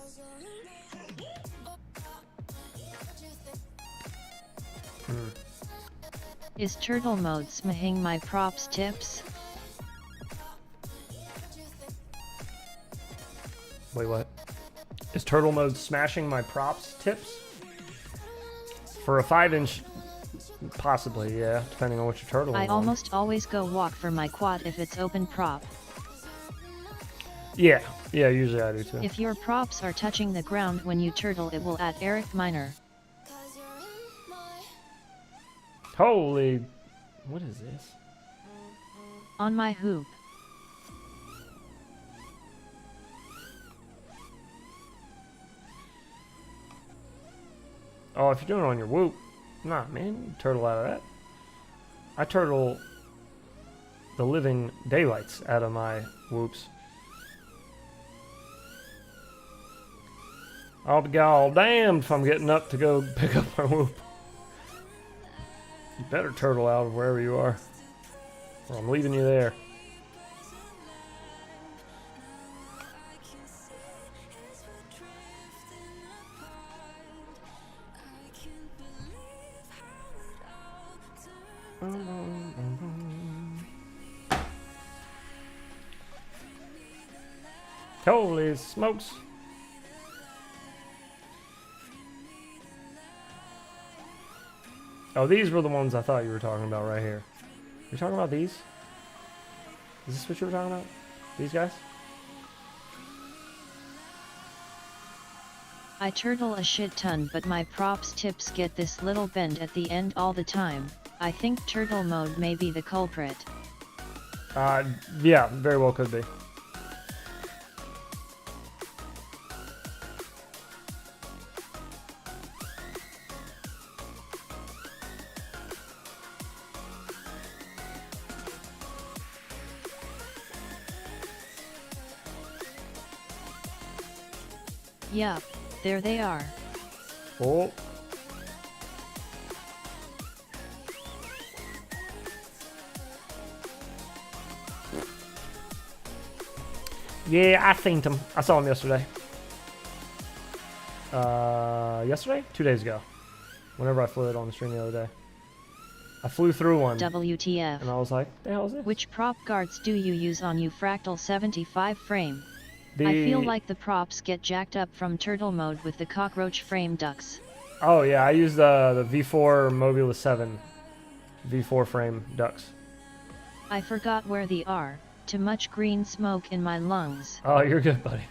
C: Is turtle mode smashing my props tips?
B: Wait, what? Is turtle mode smashing my props tips? For a 5-inch, possibly, yeah, depending on what you're turtling
C: I
B: on.
C: almost always go walk for my quad if it's open prop.
B: Yeah, usually I do too.
C: If your props are touching the ground when you turtle, it will add Eric Minor.
B: Holy, what is this?
C: On my hoop.
B: Oh, if you're doing it on your whoop, nah, man, you turtle out of that. I turtle the living daylights out of my whoops. I'll be all damned if I'm getting up to go pick up my whoop. You better turtle out of wherever you are, or I'm leaving you there. Holy smokes. Oh, these were the ones I thought you were talking about right here. You're talking about these? Is this what you were talking about? These guys?
C: I turtle a shit ton, but my props tips get this little bend at the end all the time. I think turtle mode may be the culprit.
B: Yeah, very well could be.
C: Yup, there they are.
B: Oh. Yeah, I seen him. I saw him yesterday. Yesterday? 2 days ago. Whenever I flew it on the stream the other day. I flew through one.
C: WTF.
B: And I was like, the hell is this?
C: Which prop guards do you use on you Fractal 75 frame? I feel like the props get jacked up from turtle mode with the cockroach frame ducks.
B: Oh yeah, I use the V4 Mobula 7 V4 frame ducks.
C: I forgot where they are. Too much green smoke in my lungs.
B: Oh, you're good, buddy.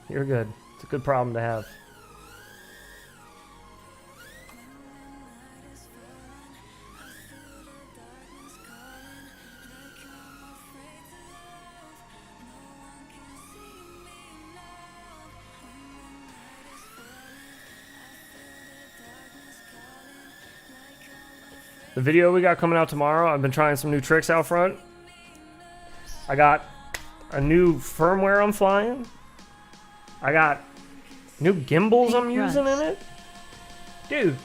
B: You're good. It's a good problem to have. The video we got coming out tomorrow, I've been trying some new tricks out front. I got a new firmware I'm flying. I got new gimbals I'm using in it. Dude.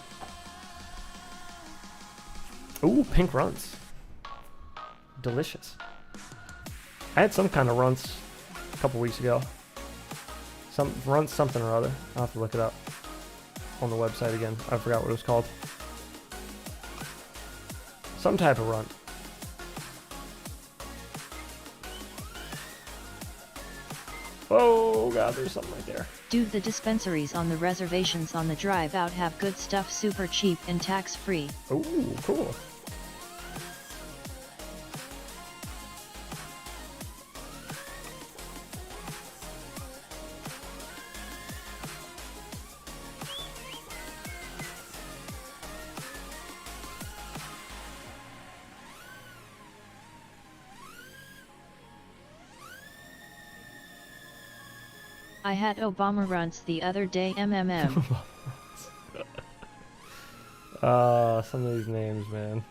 B: Ooh, pink runts. Delicious. I had some kind of runts a couple weeks ago. Some runts something or other. I'll have to look it up on the website again. I forgot what it was called. Some type of runt. Oh god, there's something right there.
C: Dude, the dispensaries on the reservations on the drive out have good stuff, super cheap and tax free.
B: Ooh, cool.
C: I had Obama runts the other day, MMM.
B: Some of these names, man.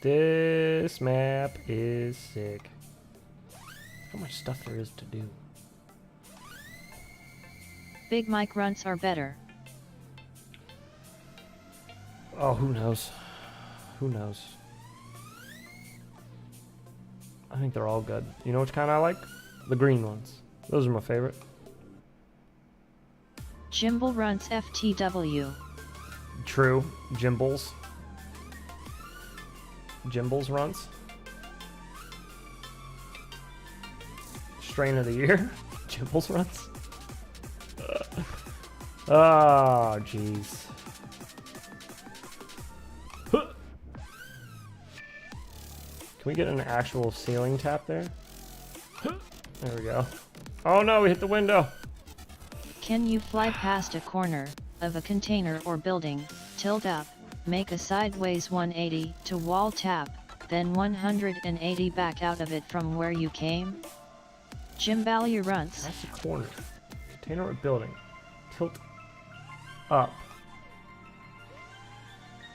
B: This map is sick. How much stuff there is to do.
C: Big Mike runts are better.
B: Oh, who knows? Who knows? I think they're all good. You know which kind I like? The green ones. Those are my favorite.
C: Jimble runts FTW.
B: True. Jimbles. Jimbles runs. Strain of the year. Jimbles runs. Oh, jeez. Can we get an actual ceiling tap there? There we go. Oh no, we hit the window.
C: Can you fly past a corner of a container or building, tilt up, make a sideways 180 to wall tap, then 180 back out of it from where you came? Jimballier runts.
B: That's a corner. Container or building. Tilt up.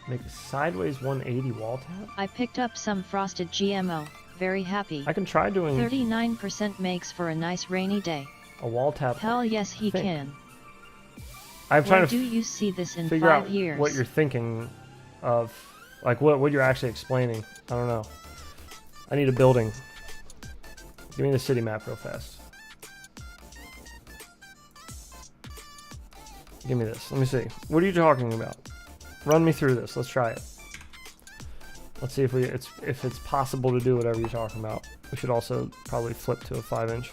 B: Make a sideways 180 wall tap?
C: I picked up some frosted GMO. Very happy.
B: I can try doing
C: 39% makes for a nice rainy day.
B: a wall tap.
C: Hell yes he can.
B: I'm trying
C: Where
B: to
C: do you see this in
B: figure
C: 5
B: out
C: years?
B: what you're thinking of. Like what you're actually explaining. I don't know. I need a building. Give me the city map real fast. Give me this. Let me see. What are you talking about? Run me through this. Let's try it. Let's see if it's possible to do whatever you're talking about. We should also probably flip to a 5-inch.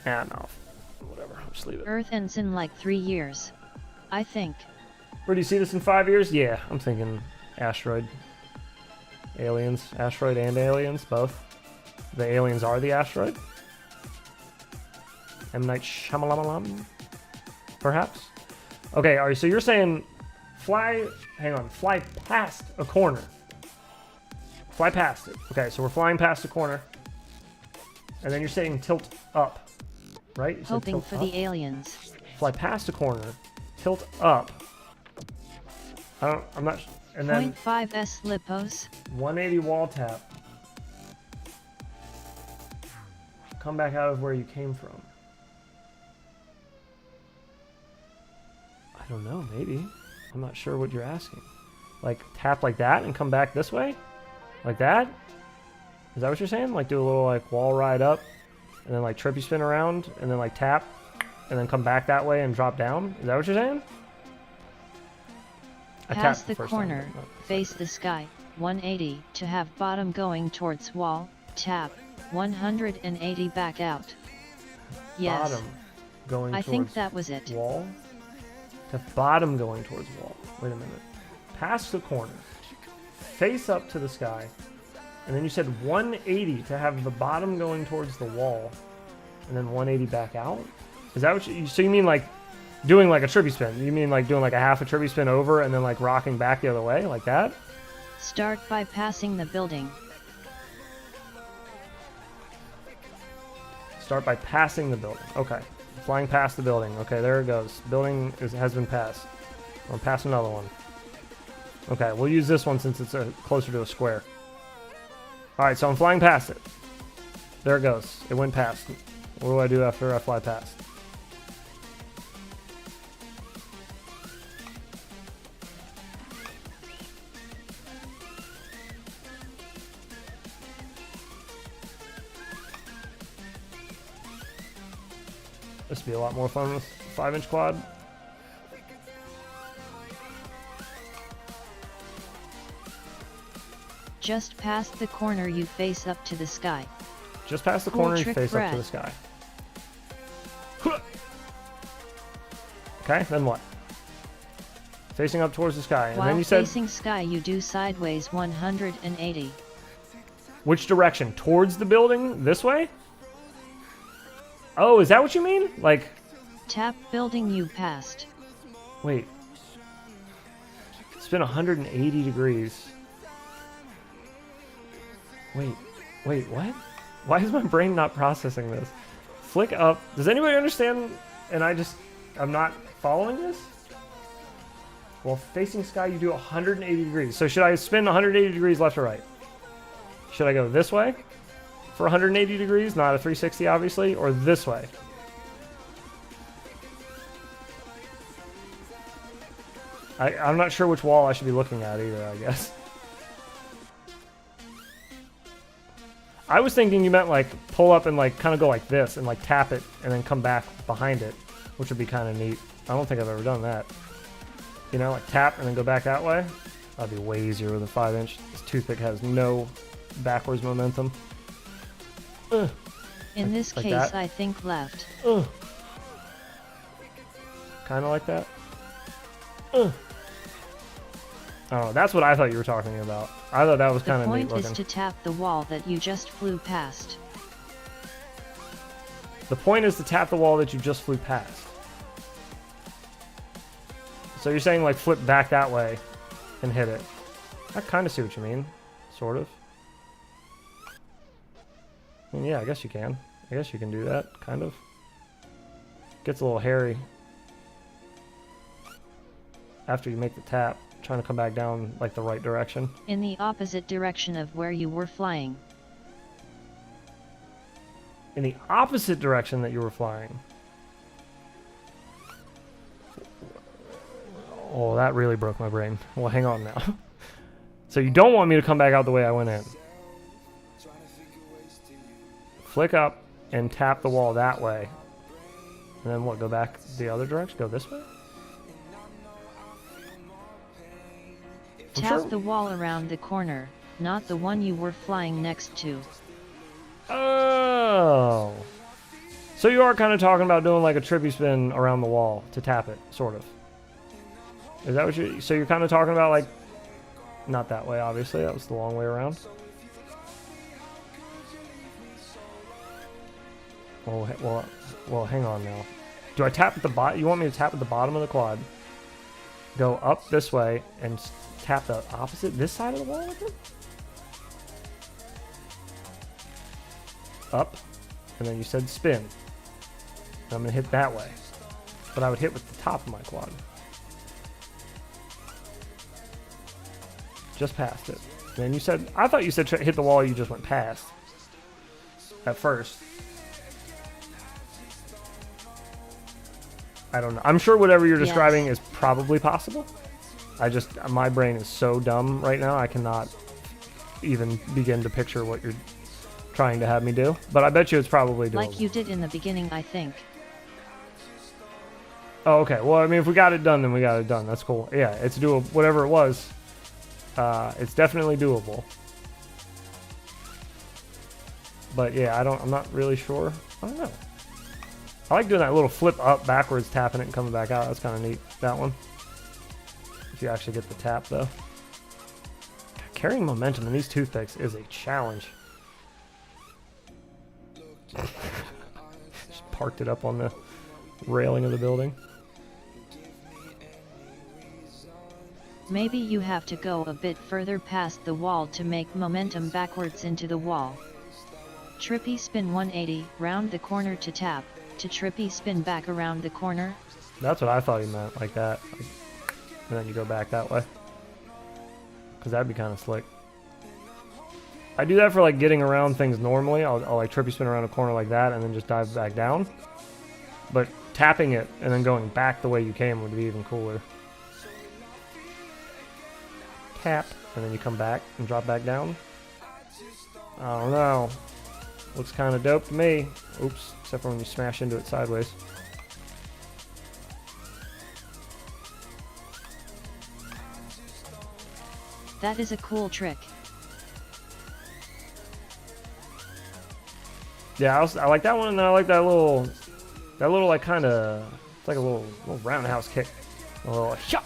B: Ah, no. Whatever. I'll just leave it.
C: Earth ends in like 3 years. I think.
B: Where do you see this in 5 years? Yeah, I'm thinking asteroid. Aliens. Asteroid and aliens, both. The aliens are the asteroid. M. Night Shyamalan, perhaps? Okay, alright, so you're saying fly past a corner. Fly past it. Okay, so we're flying past a corner. And then you're saying tilt up, right? You said
C: Hoping
B: tilt
C: for
B: up.
C: the aliens.
B: Fly past a corner, tilt up. I'm not, and then
C: 0.5s lipos.
B: 180 wall tap. Come back out of where you came from. I don't know, maybe. I'm not sure what you're asking. Like, tap like that and come back this way? Like that? Is that what you're saying? Like, do a little, like, wall ride up, and then, like, trippy spin around, and then, like, tap, and then come back that way and drop down? Is that what you're saying? I
C: Pass
B: tapped
C: the
B: first
C: corner,
B: time, but
C: face the sky, 180 to have bottom going towards wall, tap, 180 back out. Yes.
B: Bottom going
C: I
B: towards
C: think that was it.
B: wall. To bottom going towards wall. Wait a minute. Past the corner. Face up to the sky. And then you said 180 to have the bottom going towards the wall. And then 180 back out? Is that what you... So you mean like doing like a trippy spin? You mean like doing like a half a trippy spin over and then like rocking back the other way? Like that?
C: Start by passing the building.
B: Start by passing the building. Okay. Flying past the building. Okay, there it goes. Building has been passed. I'll pass another one. Okay, we'll use this one since it's closer to a square. Alright, so I'm flying past it. There it goes. It went past. What do I do after I fly past? This would be a lot more fun with 5-inch quad.
C: Just past the corner you face up to the sky.
B: Just past the
C: Cool
B: corner, you
C: trick,
B: face up
C: Brad.
B: to the sky. Okay, then what? Facing up towards the sky. And
C: While
B: then you said,
C: facing sky you do sideways 180.
B: which direction? Towards the building? This way? Oh, is that what you mean? Like,
C: Tap building you passed.
B: wait. Spin 180 degrees. Wait, what? Why is my brain not processing this? Flick up. Does anybody understand? And I'm not following this? Well, facing sky, you do 180 degrees. So should I spin 180 degrees left or right? Should I go this way for 180 degrees? Not a 360, obviously. Or this way? I'm not sure which wall I should be looking at either, I guess. I was thinking you meant like pull up and like kind of go like this and like tap it and then come back behind it, which would be kind of neat. I don't think I've ever done that. You know, like tap and then go back that way. That'd be way easier with a 5-inch. This toothpick has no backwards momentum.
C: In this
B: like
C: case
B: that?
C: I think left.
B: Kind of like that. Oh, that's what I thought you were talking about. I thought that was
C: The
B: kind of neat
C: point
B: looking.
C: is to tap the wall that you just flew past.
B: The point is to tap the wall that you just flew past. So you're saying like flip back that way and hit it. I kind of see what you mean. Sort of. I mean, yeah, I guess you can. I guess you can do that, kind of. Gets a little hairy after you make the tap. trying to come back down like the right direction.
C: In the opposite direction of where you were flying.
B: In the opposite direction that you were flying. Oh, that really broke my brain. Well, hang on now. So you don't want me to come back out the way I went in. Flick up and tap the wall that way. And then what, go back the other direction? Go this way?
C: Tap the wall around the corner, not the one you were flying next to.
B: Oh. So you are kind of talking about doing like a trippy spin around the wall to tap it, sort of. Is that what you... So you're kind of talking about like... Not that way, obviously. That was the long way around. Well, hang on now. Do I tap at the bottom? You want me to tap at the bottom of the quad? Go up this way and tap the opposite, this side of the wall with it? Up. And then you said spin. And I'm going to hit that way. But I would hit with the top of my quad. Just past it. And then you said... I thought you said hit the wall, you just went past. At first. I don't know. I'm sure whatever you're describing is probably possible. My brain is so dumb right now, I cannot even begin to picture what you're trying to have me do. But I bet you it's probably doable.
C: Like you did in the beginning, I think.
B: Oh, okay. Well, I mean, if we got it done, then we got it done. That's cool. Yeah, it's doable. Whatever it was, it's definitely doable. But yeah, I'm not really sure. I don't know. I like doing that little flip up backwards, tapping it and coming back out. That's kind of neat, that one. If you actually get the tap, though. Carrying momentum in these toothpicks is a challenge. Just parked it up on the railing of the building.
C: Maybe you have to go a bit further past the wall to make momentum backwards into the wall. Trippy spin 180, round the corner to tap, to trippy spin back around the corner.
B: That's what I thought he meant, like that. And then you go back that way. Because that'd be kind of slick. I do that for like getting around things normally. I'll like trippy spin around a corner like that and then just dive back down. But tapping it and then going back the way you came would be even cooler. Tap, and then you come back and drop back down. I don't know. Looks kind of dope to me. Oops, except for when you smash into it sideways.
C: That is a cool trick.
B: Yeah, I like that one, and I like that little like kind of, it's like a little roundhouse kick. A little shot.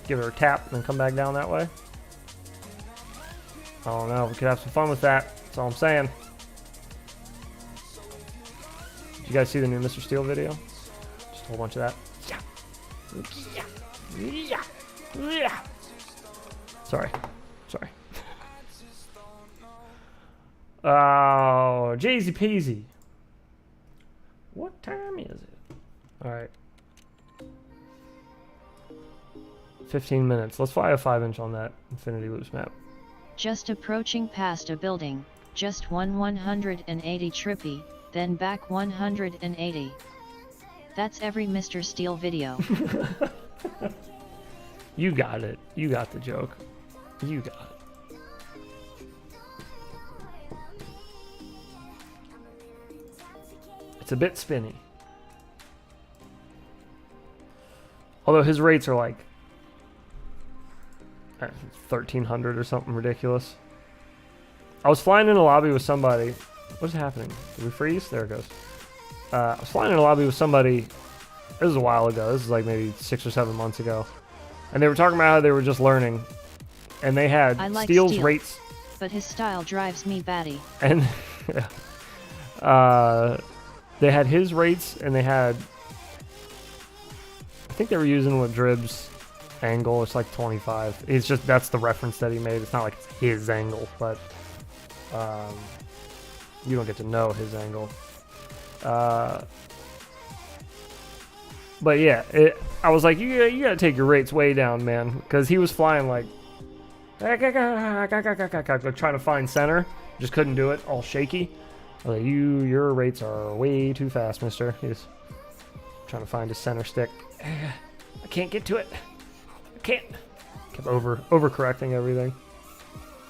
B: Give her a tap and then come back down that way. I don't know. We could have some fun with that. That's all I'm saying. Did you guys see the new Mr. Steel video? Just a whole bunch of that. Yeah. Sorry. Oh, Jay-Z peasy. What time is it? All right. 15 minutes. Let's fly a 5-inch on that Infinity Loops map.
C: Just approaching past a building, just 180 trippy, then back 180. That's every Mr. Steel video.
B: You got it. You got the joke. You got it. It's a bit spinny. Although his rates are like 1,300 or something ridiculous. I was flying in a lobby with somebody. What's happening? Did we freeze? There it goes. I was flying in a lobby with somebody. This was a while ago. This is like maybe 6 or 7 months ago. And they were talking about how they were just learning. And they had Steel's rates.
C: But his style drives me batty.
B: And they had his rates, and they had, I think they were using what Drib's angle. It's like 25. It's just, that's the reference that he made. It's not like it's his angle, but you don't get to know his angle. But yeah, I was like, you gotta take your rates way down, man, because he was flying like trying to find center, just couldn't do it, all shaky. I was like, your rates are way too fast, mister. He's trying to find his center stick. I can't get to it. I can't. Kept overcorrecting everything.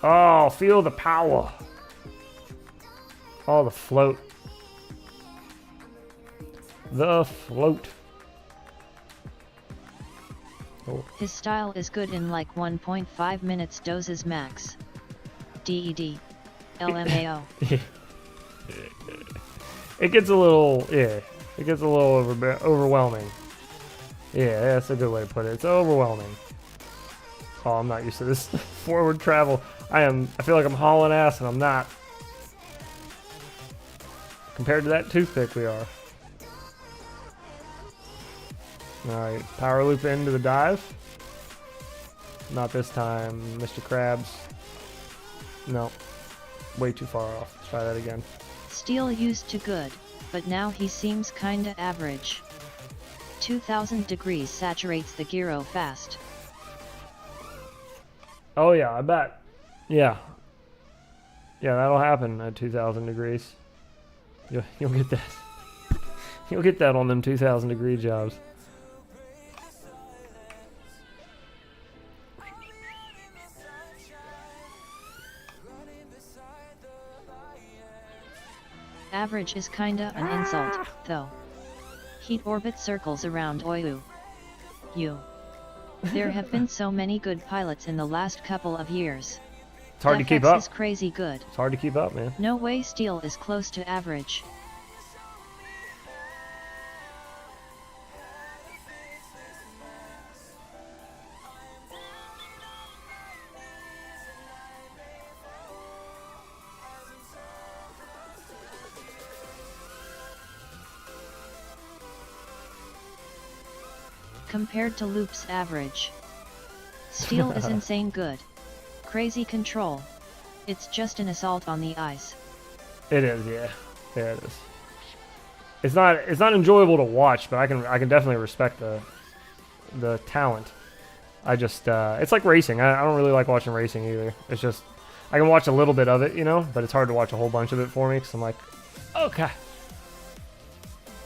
B: Oh, feel the power. Oh, the float. The float. Oh.
C: His style is good in like 1.5 minutes doses max. DED. LMAO.
B: It gets a little, yeah. It gets a little overwhelming. Yeah, that's a good way to put it. It's overwhelming. Oh, I'm not used to this forward travel. I feel like I'm hauling ass and I'm not. Compared to that toothpick we are. Alright, power loop into the dive. Not this time, Mr. Krabs. No. Way too far off. Let's try that again.
C: Steel used to good, but now he seems kinda average. 2000 degrees saturates the gyro fast.
B: Oh yeah, I bet. Yeah. Yeah, that'll happen at 2000 degrees. You'll get that. You'll get that on them 2000 degree jobs.
C: Average is kinda an insult, though. He'd orbit circles around Oyu. There have been so many good pilots in the last couple of years.
B: It's hard to keep up.
C: Is crazy good.
B: It's hard to keep up, man.
C: No way Steel is close to average. Compared to Loop's average, Steel is insane good. Crazy control. It's just an assault on the ice.
B: It is, yeah. Yeah, it is. It's not enjoyable to watch, but I can definitely respect the talent. I just it's like racing. I don't really like watching racing either. It's just I can watch a little bit of it, you know, but it's hard to watch a whole bunch of it for me because I'm like, okay.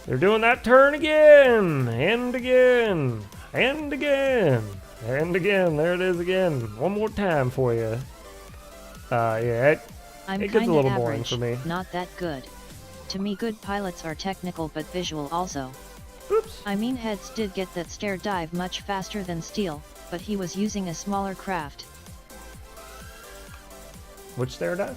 B: They're doing that turn again, and again, and again, and again. There it is again. One more time for you. Yeah, it gets a little boring for me.
C: Not that good. To me, good pilots are technical but visual also.
B: Oops.
C: I mean, Heads did get that stair dive much faster than Steel, but he was using a smaller craft.
B: Which stair dive?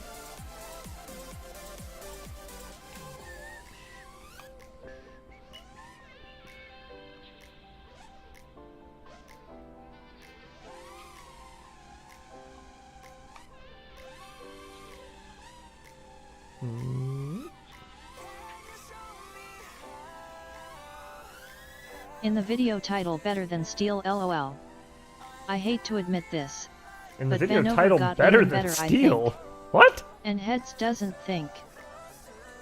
C: In the video title, better than Steel LOL. I hate to admit this.
B: In the
C: but
B: video
C: Vanover
B: title,
C: got
B: better
C: even
B: than
C: better,
B: Steel? What?
C: And Heads doesn't think.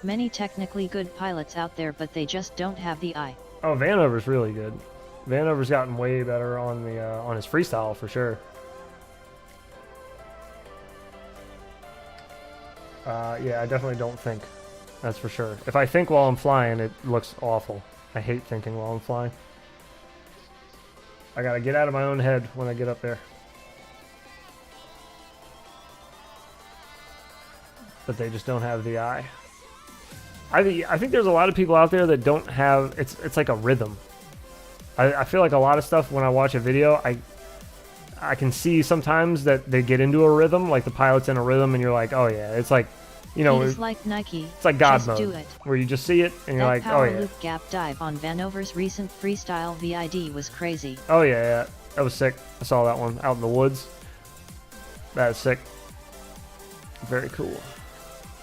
C: Many technically good pilots out there, but they just don't have the eye.
B: Oh, Vanover's really good. Vanover's gotten way better on the on his freestyle for sure. Yeah, I definitely don't think. That's for sure. If I think while I'm flying, it looks awful. I hate thinking while I'm flying. I gotta get out of my own head when I get up there. But they just don't have the eye. I think there's a lot of people out there that don't have... It's like a rhythm. I feel like a lot of stuff when I watch a video, I can see sometimes that they get into a rhythm, like the pilot's in a rhythm, and you're like, oh yeah, it's like, you know,
C: it's like Nike.
B: It's like God
C: just
B: mode,
C: do it.
B: where you just see it and you're like, oh yeah.
C: Loop gap dive on Vanover's recent freestyle VID was crazy.
B: Oh yeah, that was sick. I saw that one out in the woods. That is sick. Very cool.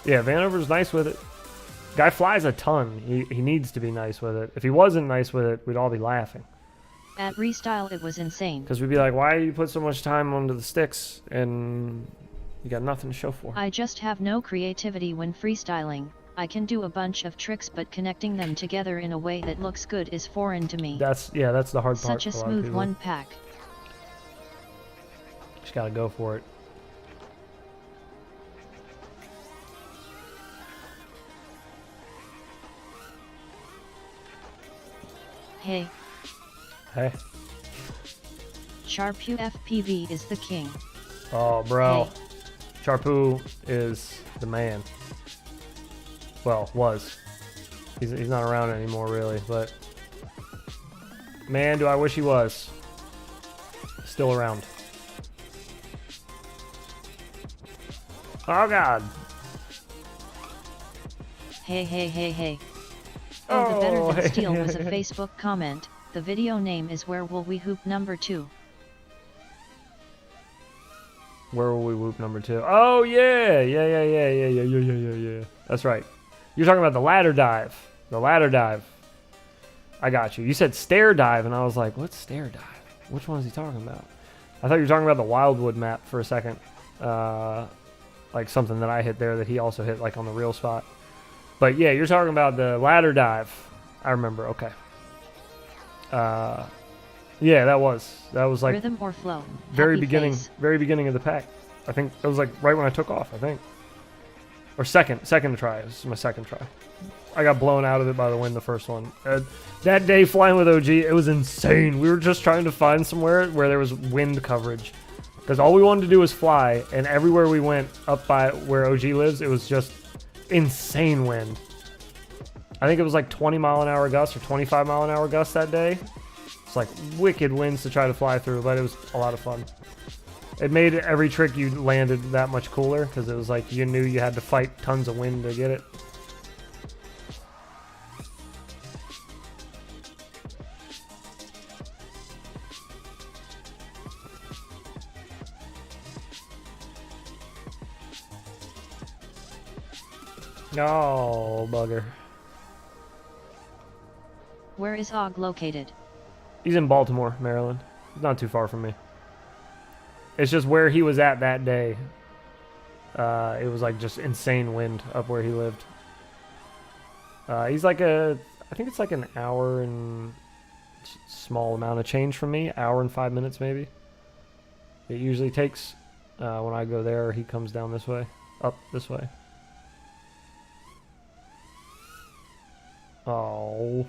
B: Yeah, Vanover's nice with it. Guy flies a ton. He needs to be nice with it. If he wasn't nice with it, we'd all be laughing.
C: At Restyle, it was insane.
B: Because we'd be like, why do you put so much time onto the sticks and you got nothing to show for it?
C: I just have no creativity when freestyling. I can do a bunch of tricks, but connecting them together in a way that looks good is foreign to me.
B: That's the hard part.
C: Such a
B: for lot of
C: smooth
B: people.
C: one pack.
B: Just gotta go for it.
C: Hey,
B: Hey.
C: Sharpu FPV is the king.
B: Oh, bro.
C: Hey.
B: Charpu is the man. Well, was. He's not around anymore, really, but... Man, do I wish he was. Still around. Oh, God.
C: Hey. Oh, the better than
B: hey,
C: steel was a
B: hey.
C: Facebook comment. The video name is Where Will We Hoop number 2.
B: Where will we whoop number 2? Oh, yeah. Yeah. That's right. You're talking about the ladder dive. The ladder dive. I got you. You said stair dive, and I was like, what's stair dive? Which one is he talking about? I thought you were talking about the Wildwood map for a second. Like something that I hit there that he also hit like on the real spot. But yeah, you're talking about the ladder dive. I remember. Okay. Yeah, that was like
C: Rhythm or flow?
B: very
C: Happy
B: beginning
C: face.
B: of the pack. I think it was like right when I took off, I think. Or second try. This is my second try. I got blown out of it by the wind the first one. That day flying with OG, it was insane. We were just trying to find somewhere where there was wind coverage. Because all we wanted to do was fly, and everywhere we went up by where OG lives, it was just insane wind. I think it was like 20 mile an hour gusts or 25 mile an hour gusts that day. It's like wicked winds to try to fly through, but it was a lot of fun. It made every trick you landed that much cooler because it was like you knew you had to fight tons of wind to get it. Oh, bugger.
C: Where is Og located?
B: He's in Baltimore, Maryland. He's not too far from me. It's just where he was at that day. It was like just insane wind up where he lived. He's like I think it's like an hour and small amount of change from me. Hour and 5 minutes maybe. It usually takes when I go there. He comes down this way, up this way. Oh.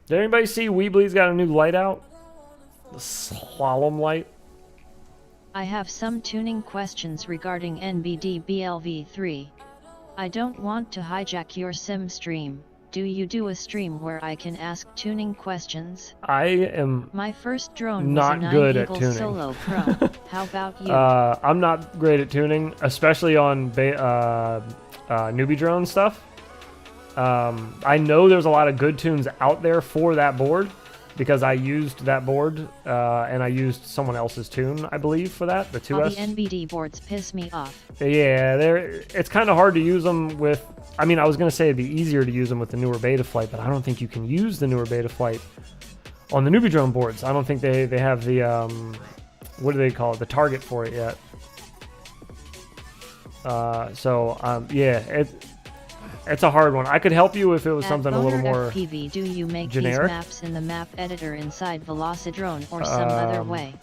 B: Did anybody see Weebly's got a new light out? The slalom light.
C: I have some tuning questions regarding NBD BLV3. I don't want to hijack your sim stream. Do you do a stream where I can ask tuning questions?
B: I am
C: My first drone
B: not
C: was a 9
B: good at
C: Eagle
B: tuning.
C: Solo Pro. How about you?
B: I'm not great at tuning, especially on newbie drone stuff. I know there's a lot of good tunes out there for that board because I used that board and I used someone else's tune, I believe, for that, the 2S.
C: All the NBD boards piss me off.
B: Yeah, it's kind of hard to use them with... I mean, I was going to say it'd be easier to use them with the newer beta flight, but I don't think you can use the newer beta flight on the newbie drone boards. I don't think they have the... what do they call it? The target for it yet. Yeah, it's a hard one. I could help you if it was something a little more
C: FPV, do you make
B: generic.
C: these maps in the map editor inside velocidrone or some other way?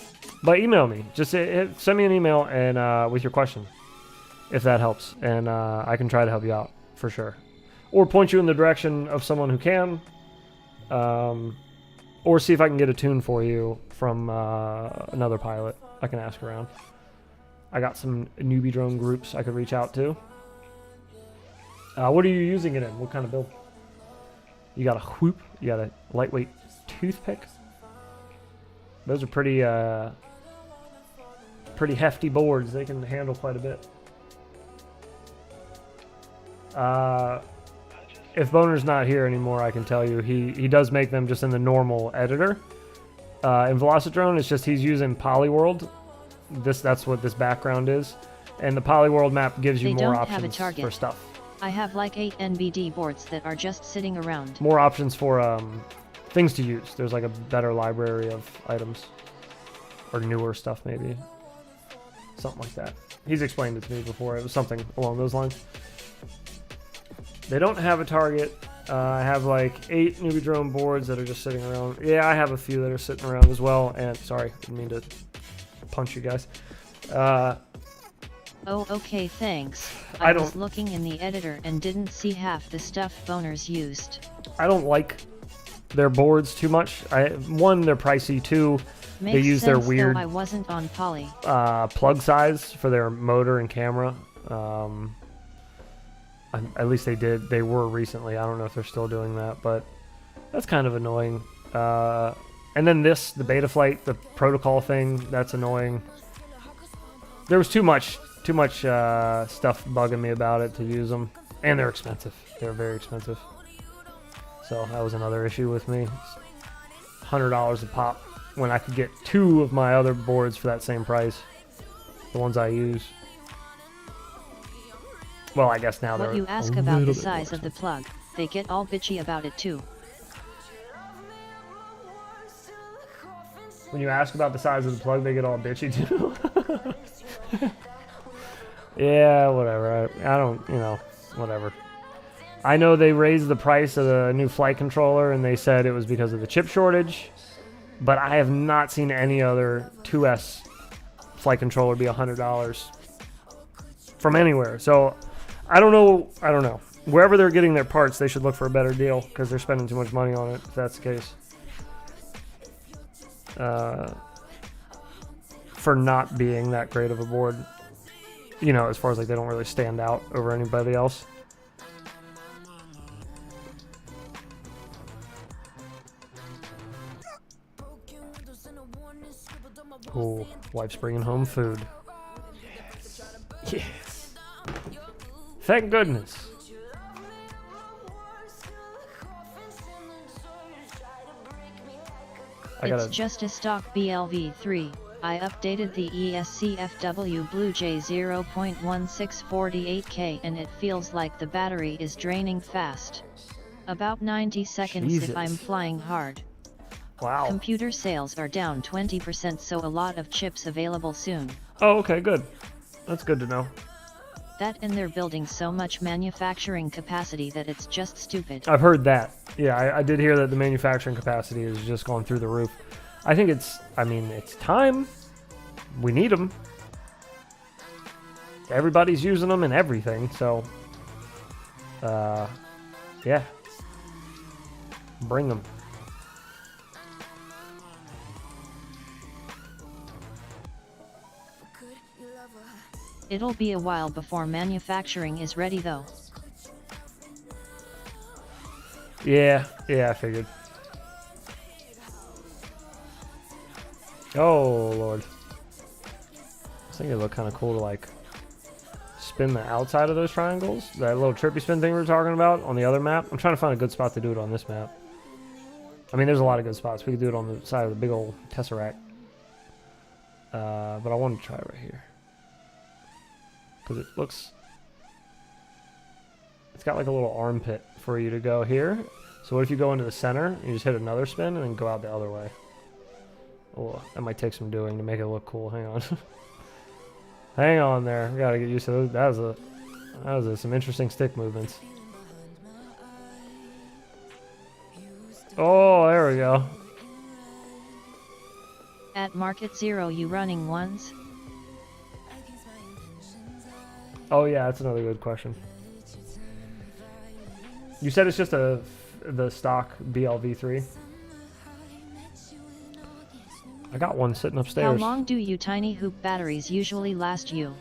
B: But email me. Just send me an email and with your question, if that helps, and I can try to help you out for sure, or point you in the direction of someone who can, or see if I can get a tune for you from another pilot. I can ask around. I got some newbie drone groups I could reach out to. What are you using it in? What kind of build? You got a whoop. You got a lightweight toothpick. Those are pretty hefty boards. They can handle quite a bit. If Boner's not here anymore, I can tell you he does make them just in the normal editor. In velocidrone, it's just he's using Polyworld. That's what this background is, and the Polyworld map gives you more options for stuff.
C: I have like 8 NBD boards that are just sitting around.
B: More options for things to use. There's like a better library of items. Or newer stuff, maybe. Something like that. He's explained it to me before. It was something along those lines. They don't have a target. I have like 8 newbie drone boards that are just sitting around. Yeah, I have a few that are sitting around as well. And sorry, didn't mean to punch you guys.
C: Oh, okay, thanks. I was looking in the editor and didn't see half the stuff boners used.
B: I don't like their boards too much. One, they're pricey. Two, they use their weird
C: I wasn't on poly.
B: Plug size for their motor and camera. At least they did. They were recently. I don't know if they're still doing that, but that's kind of annoying. And then the Betaflight, the protocol thing, that's annoying. There was too much stuff bugging me about it to use them, and they're expensive. They're very expensive. So that was another issue with me. $100 a pop when I could get 2 of my other boards for that same price. The ones I use. Well, I guess now they're
C: What you ask about the size of the plug, they get all bitchy about it too.
B: When you ask about the size of the plug, they get all bitchy too. Yeah, whatever. I don't, whatever. I know they raised the price of the new flight controller, and they said it was because of the chip shortage, but I have not seen any other 2S flight controller be $100 from anywhere. So I don't know. Wherever they're getting their parts, they should look for a better deal because they're spending too much money on it, if that's the case. For not being that great of a board. As far as like they don't really stand out over anybody else. Oh, wife's bringing home food. Yes. Thank goodness.
C: It's just a stock BLV3. I updated the ESCFW Blue Jay 0.1648K and it feels like the battery is draining fast. About 90 seconds if I'm flying hard.
B: Wow.
C: Computer sales are down 20%, so a lot of chips available soon.
B: Oh, okay, good. That's good to know.
C: That and they're building so much manufacturing capacity that it's just stupid.
B: I've heard that. Yeah, I did hear that the manufacturing capacity is just going through the roof. I think it's time. We need them. Everybody's using them and everything, so yeah. Bring them.
C: It'll be a while before manufacturing is ready though.
B: Yeah, I figured. Oh, Lord. I think it looked kind of cool to, like, spin the outside of those triangles. That little trippy spin thing we were talking about on the other map. I'm trying to find a good spot to do it on this map. I mean, there's a lot of good spots. We could do it on the side of the big old Tesseract. But I want to try it right here. Because it looks... It's got, like, a little armpit for you to go here. So what if you go into the center, and you just hit another spin, and then go out the other way? Oh, that might take some doing to make it look cool. Hang on. Hang on there. We gotta get used to those. That was some interesting stick movements. Oh, there we go.
C: At Market Zero, you running ones?
B: Oh yeah, that's another good question. You said it's just the stock BLV3. I got one sitting upstairs.
C: How long do you tiny hoop batteries usually last you?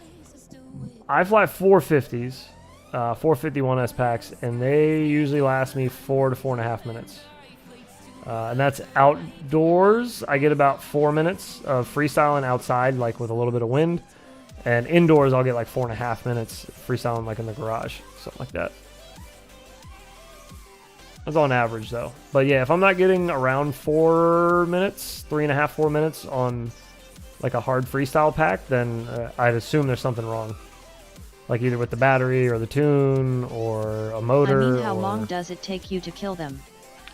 B: I fly 450s, 451S packs, and they usually last me 4 to 4.5 minutes. And that's outdoors. I get about 4 minutes of freestyling outside, like with a little bit of wind. And indoors, I'll get like 4.5 minutes freestyling, like in the garage, something like that. That's on average, though. But yeah, if I'm not getting around 4 minutes, 3.5, 4 minutes on like a hard freestyle pack, then I'd assume there's something wrong. Like either with the battery or the tune or a motor.
C: I mean, how long does it take you to kill them?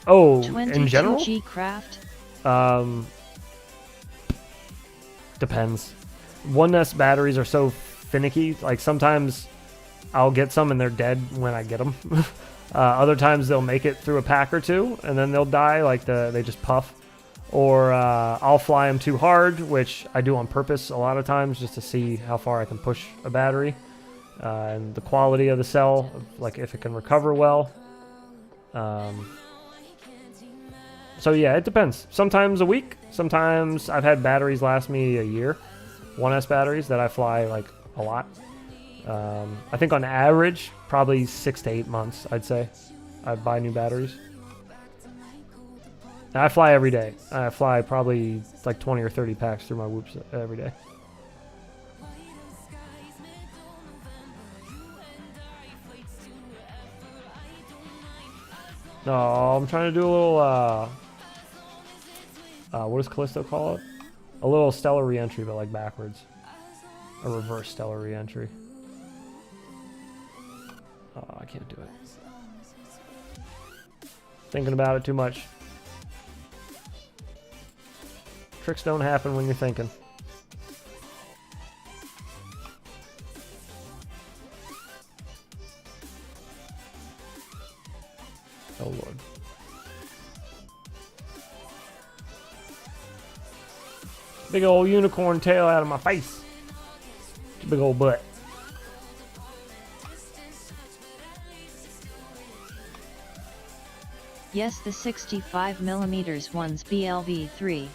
B: Oh, in general?
C: 22G craft?
B: Depends. 1S batteries are so finicky. Like sometimes I'll get some and they're dead when I get them. Other times they'll make it through a pack or two and then they'll die, like they just puff. Or I'll fly them too hard, which I do on purpose a lot of times just to see how far I can push a battery. And the quality of the cell, like if it can recover well. So yeah, it depends. Sometimes a week. Sometimes I've had batteries last me a year. 1S batteries that I fly like a lot. I think on average, probably 6 to 8 months, I'd say. I'd buy new batteries. And I fly every day. I fly probably like 20 or 30 packs through my whoops every day. No, I'm trying to do a little, what does Callisto call it? A little stellar re-entry, but like backwards. A reverse stellar re-entry. Oh, I can't do it. Thinking about it too much. Tricks don't happen when you're thinking. Oh Lord. Big old unicorn tail out of my face. Big old butt.
C: Yes, the 65mm one's BLV3.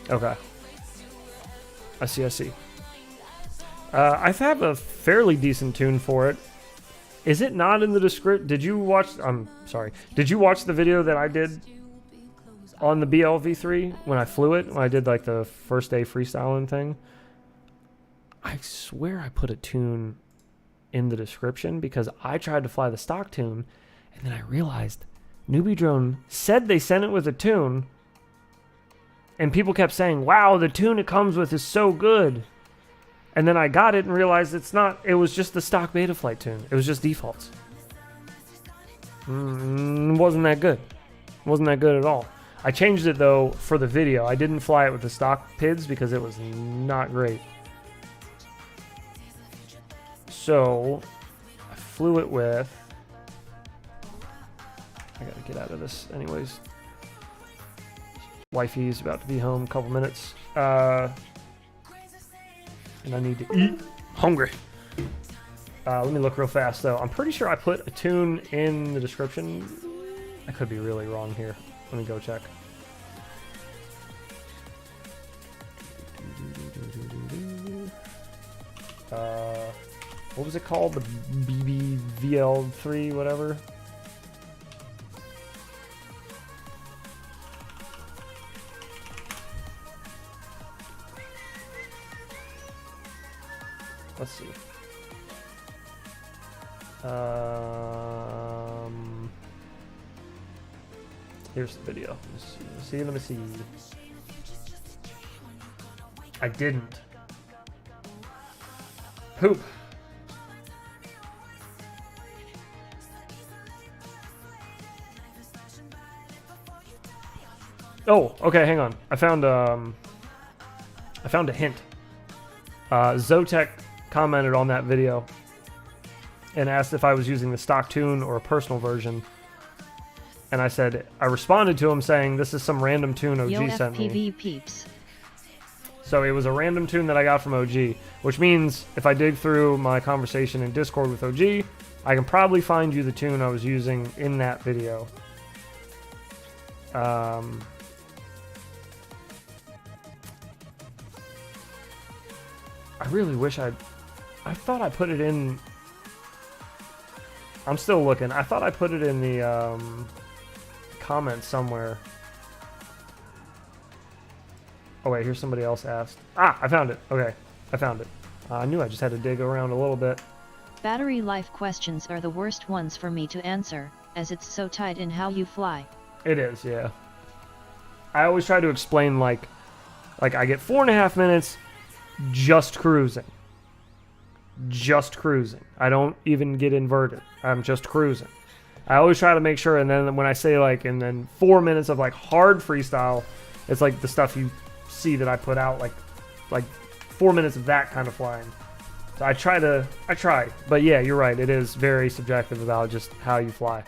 B: Okay. I see. I have a fairly decent tune for it. Is it not in the description? Did you watch? I'm sorry. Did you watch the video that I did on the BLV3 when I flew it? When I did like the first day freestyling thing? I swear I put a tune in the description because I tried to fly the stock tune and then I realized Newbie Drone said they sent it with a tune and people kept saying, wow, the tune it comes with is so good. And then I got it and realized it's not. It was just the stock Betaflight tune. It was just defaults. Wasn't that good. Wasn't that good at all. I changed it though for the video. I didn't fly it with the stock PIDs because it was not great. So I flew it with. I gotta get out of this anyways. Wifey's about to be home in a couple minutes. And I need to eat. Hungry. Let me look real fast, though. I'm pretty sure I put a tune in the description. I could be really wrong here. Let me go check. What was it called? The BBVL3, whatever? Let's see. Here's the video. Let me see. I didn't. Poop. Oh, okay, hang on. I found a hint. Zotek commented on that video and asked if I was using the stock tune or a personal version. And I said, I responded to him saying, this is some random tune OG sent me.
C: FPV peeps.
B: So it was a random tune that I got from OG, which means if I dig through my conversation in Discord with OG, I can probably find you the tune I was using in that video. I really wish I thought I put it in. I'm still looking. I thought I put it in the comments somewhere. Oh wait, here's somebody else asked. Ah, I found it. Okay, I found it. I knew I just had to dig around a little bit.
C: Battery life questions are the worst ones for me to answer, as it's so tied in how you fly.
B: It is, yeah. I always try to explain like I get 4.5 minutes just cruising. Just cruising. I don't even get inverted. I'm just cruising. I always try to make sure, and then when I say like, and then 4 minutes of like hard freestyle, it's like the stuff you see that I put out, like 4 minutes of that kind of flying. So I try. But yeah, you're right. It is very subjective about just how you fly.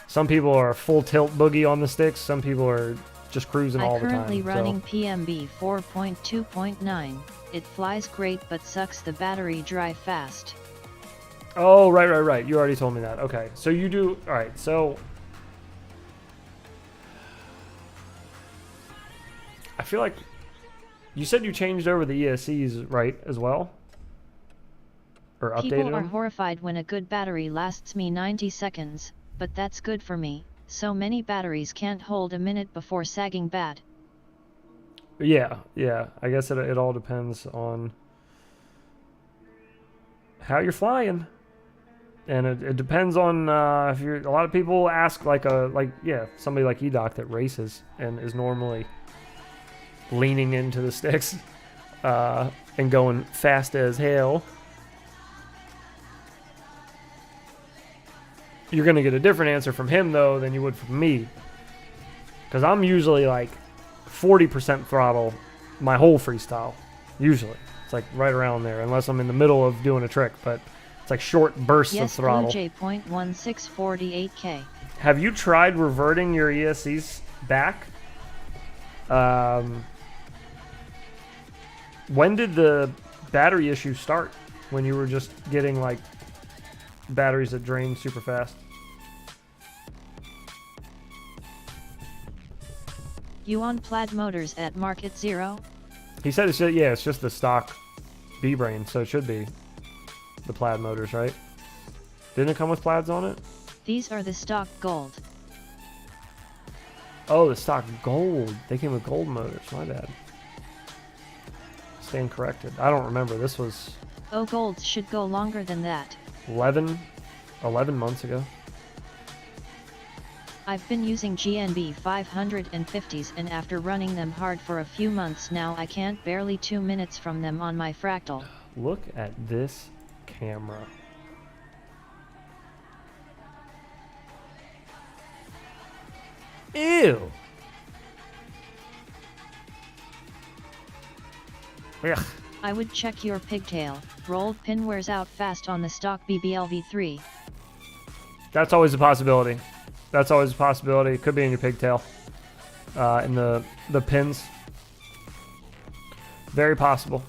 B: Some people are full tilt boogie on the sticks. Some people are just cruising all the time.
C: I'm currently running PMB 4.2.9. It flies great but sucks the battery dry fast.
B: Oh, right. You already told me that. Okay, so you do... Alright, so... I feel like... You said you changed over the ESCs, right, as well? Or updated them?
C: People are horrified when a good battery lasts me 90 seconds, but that's good for me. So many batteries can't hold a minute before sagging bad.
B: Yeah. I guess it all depends on how you're flying. And it depends on if you're... A lot of people ask somebody like EDOC that races and is normally leaning into the sticks and going fast as hell. You're going to get a different answer from him, though, than you would from me. Because I'm usually like 40% throttle my whole freestyle. Usually. It's like right around there, unless I'm in the middle of doing a trick. But it's like short bursts of throttle.
C: Yes, Blue J.1648K.
B: Have you tried reverting your ESCs back? When did the battery issue start? When you were just getting like batteries that drain super fast?
C: You on plaid motors at Market Zero?
B: He said it's just the stock B-brain, so it should be the plaid motors, right? Didn't it come with plaids on it?
C: These are the stock gold.
B: Oh, the stock gold. They came with gold motors. My bad. Stand corrected. I don't remember. This was...
C: Oh, golds should go longer than that.
B: 11 months ago.
C: I've been using GNB 550s and after running them hard for a few months now I can't barely 2 minutes from them on my fractal.
B: Look at this camera. Ew. Ugh.
C: I would check your pigtail. Rolled pin wears out fast on the stock BBLV3.
B: That's always a possibility. It could be in your pigtail. In the pins. Very possible.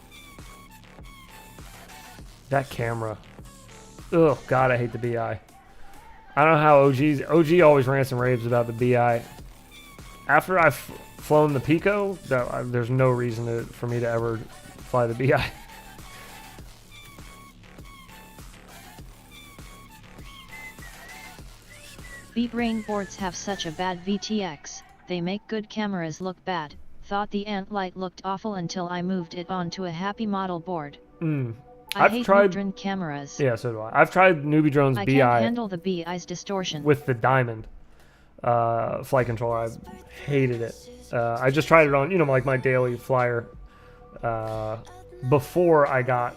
B: That camera. Ugh, God, I hate the BI. I don't know how OG always rants and raves about the BI. After I've flown the Pico, there's no reason for me to ever fly the BI.
C: B-brain boards have such a bad VTX, they make good cameras look bad. Thought the Ant light looked awful until I moved it onto a happy model board. I hate Newdron cameras.
B: Yeah, so do I. I've tried Newbie Drone's BI.
C: I can't handle the BI's distortion.
B: With the Diamond flight controller. I hated it. I just tried it on, like my daily flyer before I got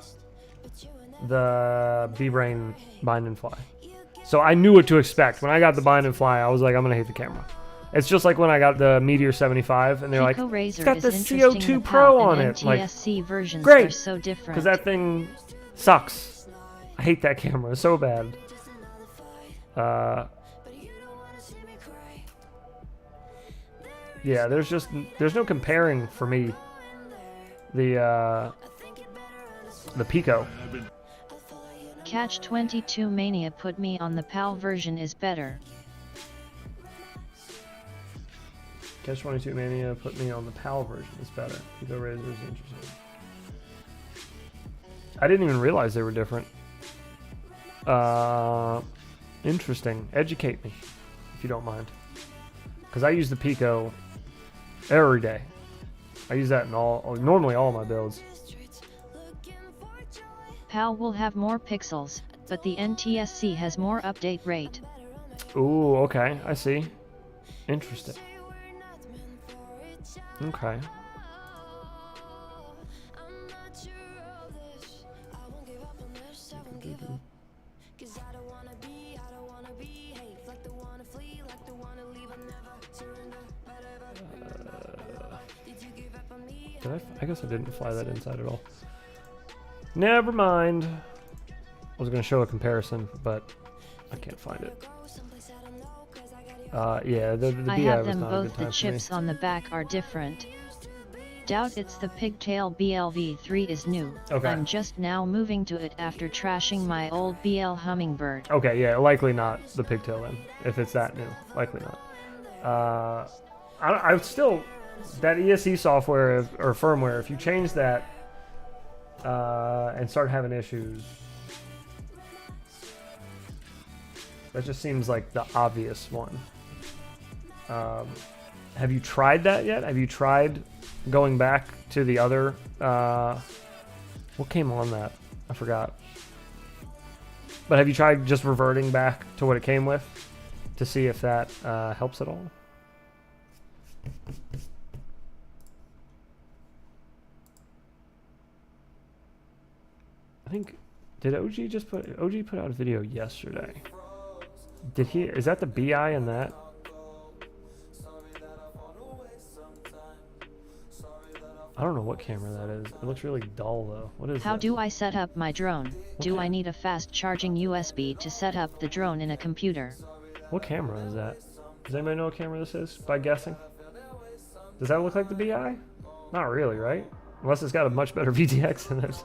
B: the B-Brain bind and fly. So I knew what to expect. When I got the bind and fly, I was like, I'm going to hate the camera. It's just like when I got the Meteor 75, and they're like, it's got the CO2 Pro on it. Like,
C: versions
B: great,
C: are so different.
B: because that thing sucks. I hate that camera so bad. Yeah, there's no comparing for me. The Pico.
C: Catch 22 Mania put me on the PAL version is better.
B: Catch 22 Mania put me on the PAL version is better. Pico Razor is interesting. I didn't even realize they were different. Interesting. Educate me, if you don't mind. Because I use the Pico every day. I use that in normally all my builds.
C: PAL will have more pixels, but the NTSC has more update rate.
B: Ooh, okay, I see. Interesting. Okay. I guess I didn't fly that inside at all. Never mind. was going to show a comparison, but I can't find it. Yeah, the
C: I
B: BI
C: have
B: was
C: them
B: not a good
C: both.
B: time
C: The
B: for me.
C: chips on the back are different. Doubt it's the pigtail BLV3 is new.
B: Okay.
C: I'm just now moving to it after trashing my old BL Hummingbird.
B: Okay, yeah, likely not the pigtail then. If it's that new, likely not. I still, that ESC software or firmware, if you change that and start having issues, that just seems like the obvious one. Have you tried that yet? Have you tried going back to the other, what came on that? I forgot. But have you tried just reverting back to what it came with to see if that helps at all? I think, did OG put out a video yesterday? Did he, is that the BI in that? I don't know what camera that is. It looks really dull though. What is
C: How
B: that?
C: do I set up my drone? Do I need a fast charging USB to set up the drone in a computer?
B: What camera is that? Does anybody know what camera this is by guessing? Does that look like the BI? Not really, right? Unless it's got a much better VTX in it.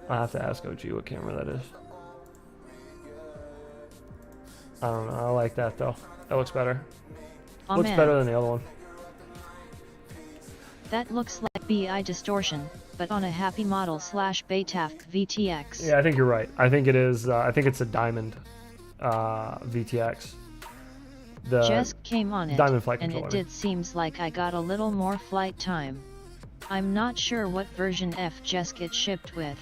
B: I'll have to ask OG what camera that is. I don't know. I like that though. That looks better.
C: Oh
B: Looks
C: man,
B: better than the other one.
C: that looks like BI distortion, but on a happy model / Betaf VTX.
B: Yeah, I think you're right. I think it is. I think it's a Diamond VTX. The
C: Just came on it,
B: Diamond flight
C: and
B: controller.
C: it did seems like I got a little more flight time. I'm not sure what version F just get shipped with.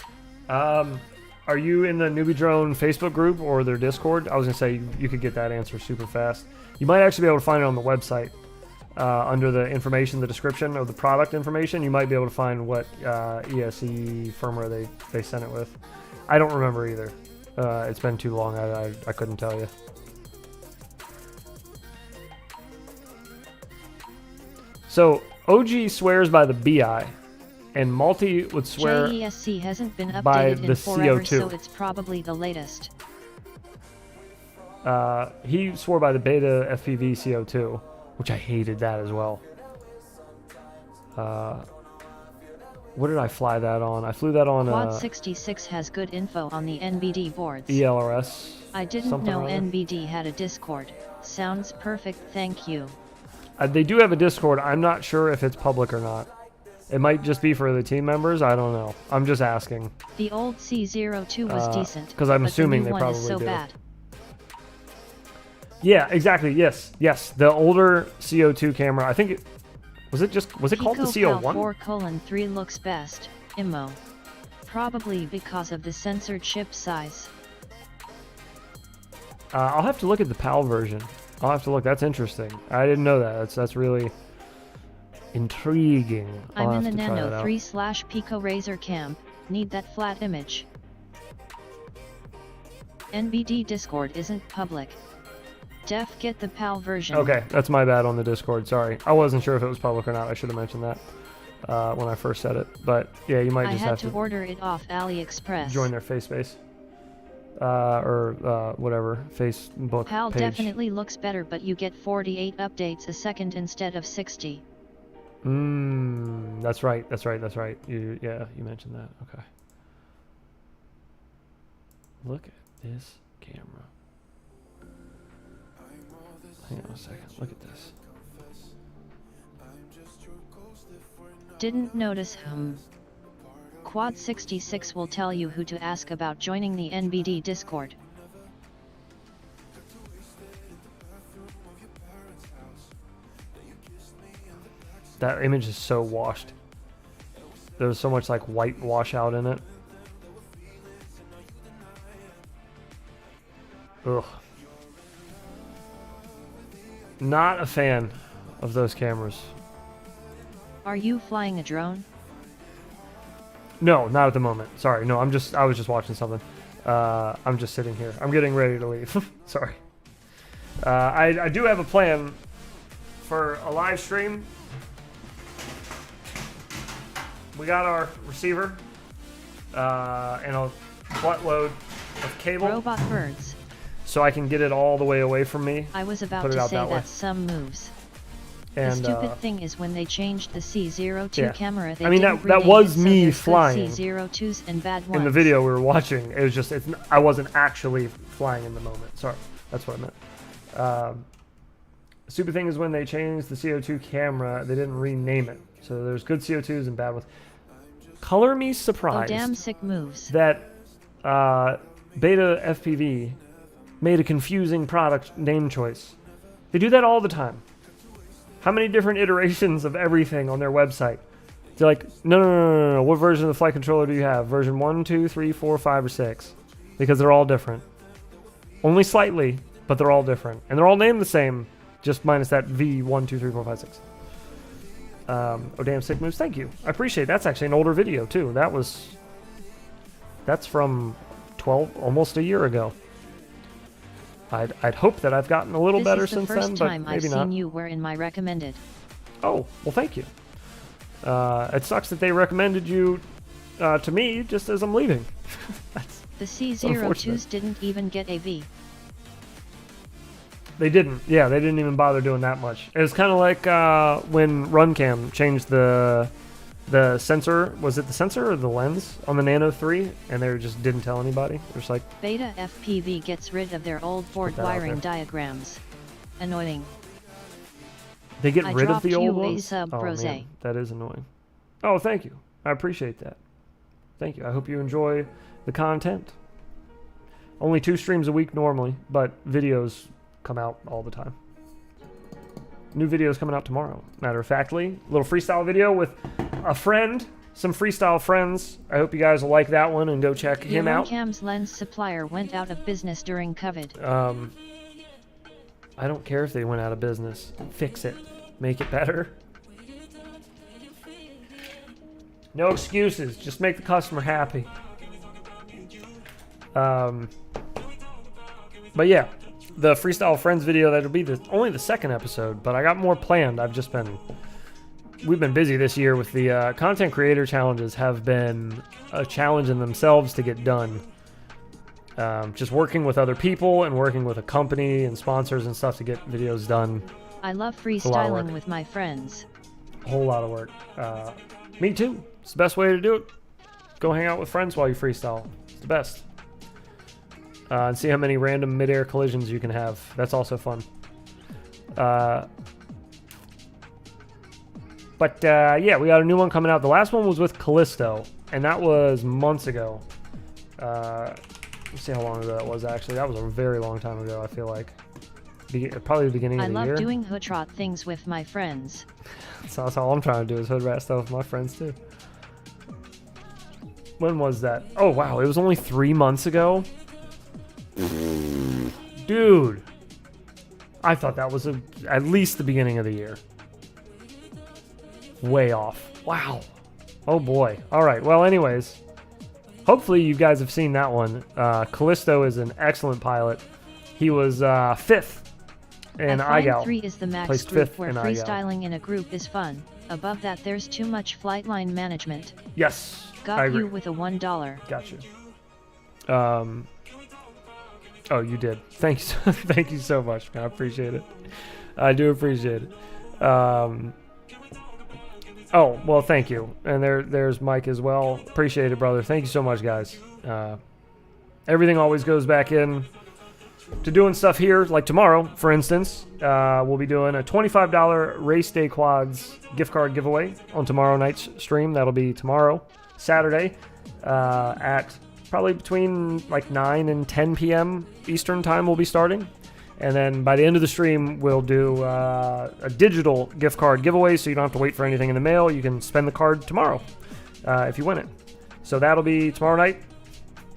B: Are you in the Newbie Drone Facebook group or their Discord? I was gonna say you could get that answer super fast. You might actually be able to find it on the website under the information, the description of the product information. You might be able to find what ESE firmware they sent it with. I don't remember either. It's been too long. I couldn't tell you. So OG swears by the BI, and Multi would swear
C: JESC hasn't been
B: by
C: updated
B: the
C: in forever,
B: CO2.
C: so it's probably the latest.
B: He swore by the Beta FPV CO2, which I hated that as well. What did I fly that on? I flew that on
C: Quad 66 has good info on the NBD boards.
B: ELRS.
C: I didn't
B: something
C: know
B: or other.
C: NBD had a Discord. Sounds perfect, thank you.
B: They do have a Discord. I'm not sure if it's public or not. It might just be for the team members. I don't know. I'm just asking.
C: The old C02 was decent,
B: 'cause I'm
C: but
B: assuming
C: the
B: they
C: new one is
B: probably
C: so
B: do.
C: bad.
B: Yeah, exactly. Yes. The older CO2 camera. I think it was called the CO1?
C: 4:3 looks best. Immo. Probably because of the sensor chip size.
B: I'll have to look at the PAL version. I'll have to look. That's interesting. I didn't know that. That's really intriguing. I'll
C: I'm in
B: have
C: the
B: to try that
C: Nano
B: out.
C: 3/Pico Razor camp. Need that flat image. NBD Discord isn't public. Def get the PAL version.
B: Okay, that's my bad on the Discord. Sorry. I wasn't sure if it was public or not. I should have mentioned that when I first said it. But yeah, you might
C: I
B: just
C: had
B: have
C: to order it off AliExpress.
B: join their face space. Or whatever, Facebook
C: PAL
B: page.
C: definitely looks better, but you get 48 updates a second instead of 60.
B: That's right. You mentioned that. Okay. Look at this camera. Hang on a second. Look at this.
C: Didn't notice Quad 66 will tell you who to ask about joining the NBD Discord.
B: That image is so washed. There's so much like white washout in it. Ugh. Not a fan of those cameras.
C: Are you flying a drone?
B: No, not at the moment. Sorry. No, I was just watching something. I'm just sitting here. I'm getting ready to leave. Sorry. I do have a plan for a live stream we got our receiver and a buttload of cable.
C: Robot birds.
B: So I can get it all the way away from me.
C: I was about
B: Put it
C: to
B: out
C: say
B: that way.
C: that's some moves.
B: And,
C: the stupid thing is when they changed the C02
B: yeah.
C: camera, they
B: I mean,
C: didn't
B: that
C: rename
B: was
C: it, so
B: me
C: there's good
B: flying.
C: C02s and bad ones.
B: In the video we were watching, it was just, I wasn't actually flying in the moment. Sorry, that's what I meant. The stupid thing is when they changed the CO2 camera, they didn't rename it. So there's good CO2s and bad ones. Color me
C: Oh,
B: surprised
C: damn sick moves.
B: that Beta FPV made a confusing product name choice. They do that all the time. How many different iterations of everything on their website? They're like, no. What version of the flight controller do you have? Version 1, 2, 3, 4, 5, or 6? Because they're all different. Only slightly, but they're all different. And they're all named the same, just minus that V, 1, 2, 3, 4, 5, 6. Oh, damn sick moves. Thank you. I appreciate it. That's actually an older video, too. That's from almost a year ago. I'd hope that I've gotten a little better since then, but maybe not.
C: This is the first time I've seen you were in my recommended.
B: Oh, well, thank you. It sucks that they recommended you to me just as I'm leaving.
C: The C02s didn't even get a V.
B: They didn't. Yeah, they didn't even bother doing that much. It was kind of like when RunCam changed the sensor. Was it the sensor or the lens on the Nano 3? And they just didn't tell anybody. They're just like...
C: Beta FPV gets rid of their old board wiring diagrams. Annoying.
B: They get rid of the old ones?
C: Sub,
B: oh,
C: Rose.
B: man, that is annoying. Oh, thank you. I appreciate that. Thank you. I hope you enjoy the content. Only 2 streams a week normally, but videos come out all the time. New videos coming out tomorrow. Matter of factly, a little freestyle video with a friend, some freestyle friends. I hope you guys will like that one and go check him out.
C: RunCam's lens supplier went out of business during COVID.
B: I don't care if they went out of business. Fix it. Make it better. No excuses. Just make the customer happy. But yeah, the Freestyle Friends video, that'll be only the second episode, but I got more planned. We've been busy this year with the content creator challenges have been a challenge in themselves to get done. Just working with other people and working with a company and sponsors and stuff to get videos done.
C: I love freestyling with my friends.
B: A whole lot of work. Me too. It's the best way to do it. Go hang out with friends while you freestyle. It's the best. And see how many random mid-air collisions you can have. That's also fun. But yeah, we got a new one coming out. The last one was with Callisto, and that was months ago. Let's see how long ago that was, actually. That was a very long time ago, I feel like. Probably the beginning of the year.
C: I love doing hood trot things with my friends.
B: So that's all I'm trying to do is hood rat stuff with my friends, too. When was that? Oh, wow. It was only 3 months ago? Dude. I thought that was at least the beginning of the year. Way off. Wow. Oh, boy. All right. Well, anyways. Hopefully you guys have seen that one. Callisto is an excellent pilot. He was 5th in IGAL.
C: 3 is the max
B: Placed
C: group
B: 5th
C: where
B: in
C: freestyling in a group is fun. Above that there's too much flight line management.
B: Yes. I
C: Got
B: agree.
C: you with a $1.
B: Got you. Oh, you did. Thanks. Thank you so much, man. I appreciate it. I do appreciate it. Oh, well, thank you. And there's Mike as well. Appreciate it, brother. Thank you so much, guys. Everything always goes back in to doing stuff here. Like tomorrow, for instance, we'll be doing a $25 Race Day Quads gift card giveaway on tomorrow night's stream. That'll be tomorrow, Saturday, at probably between like 9 and 10 p.m. Eastern time we'll be starting. And then by the end of the stream, we'll do a digital gift card giveaway, so you don't have to wait for anything in the mail. You can spend the card tomorrow if you win it. So that'll be tomorrow night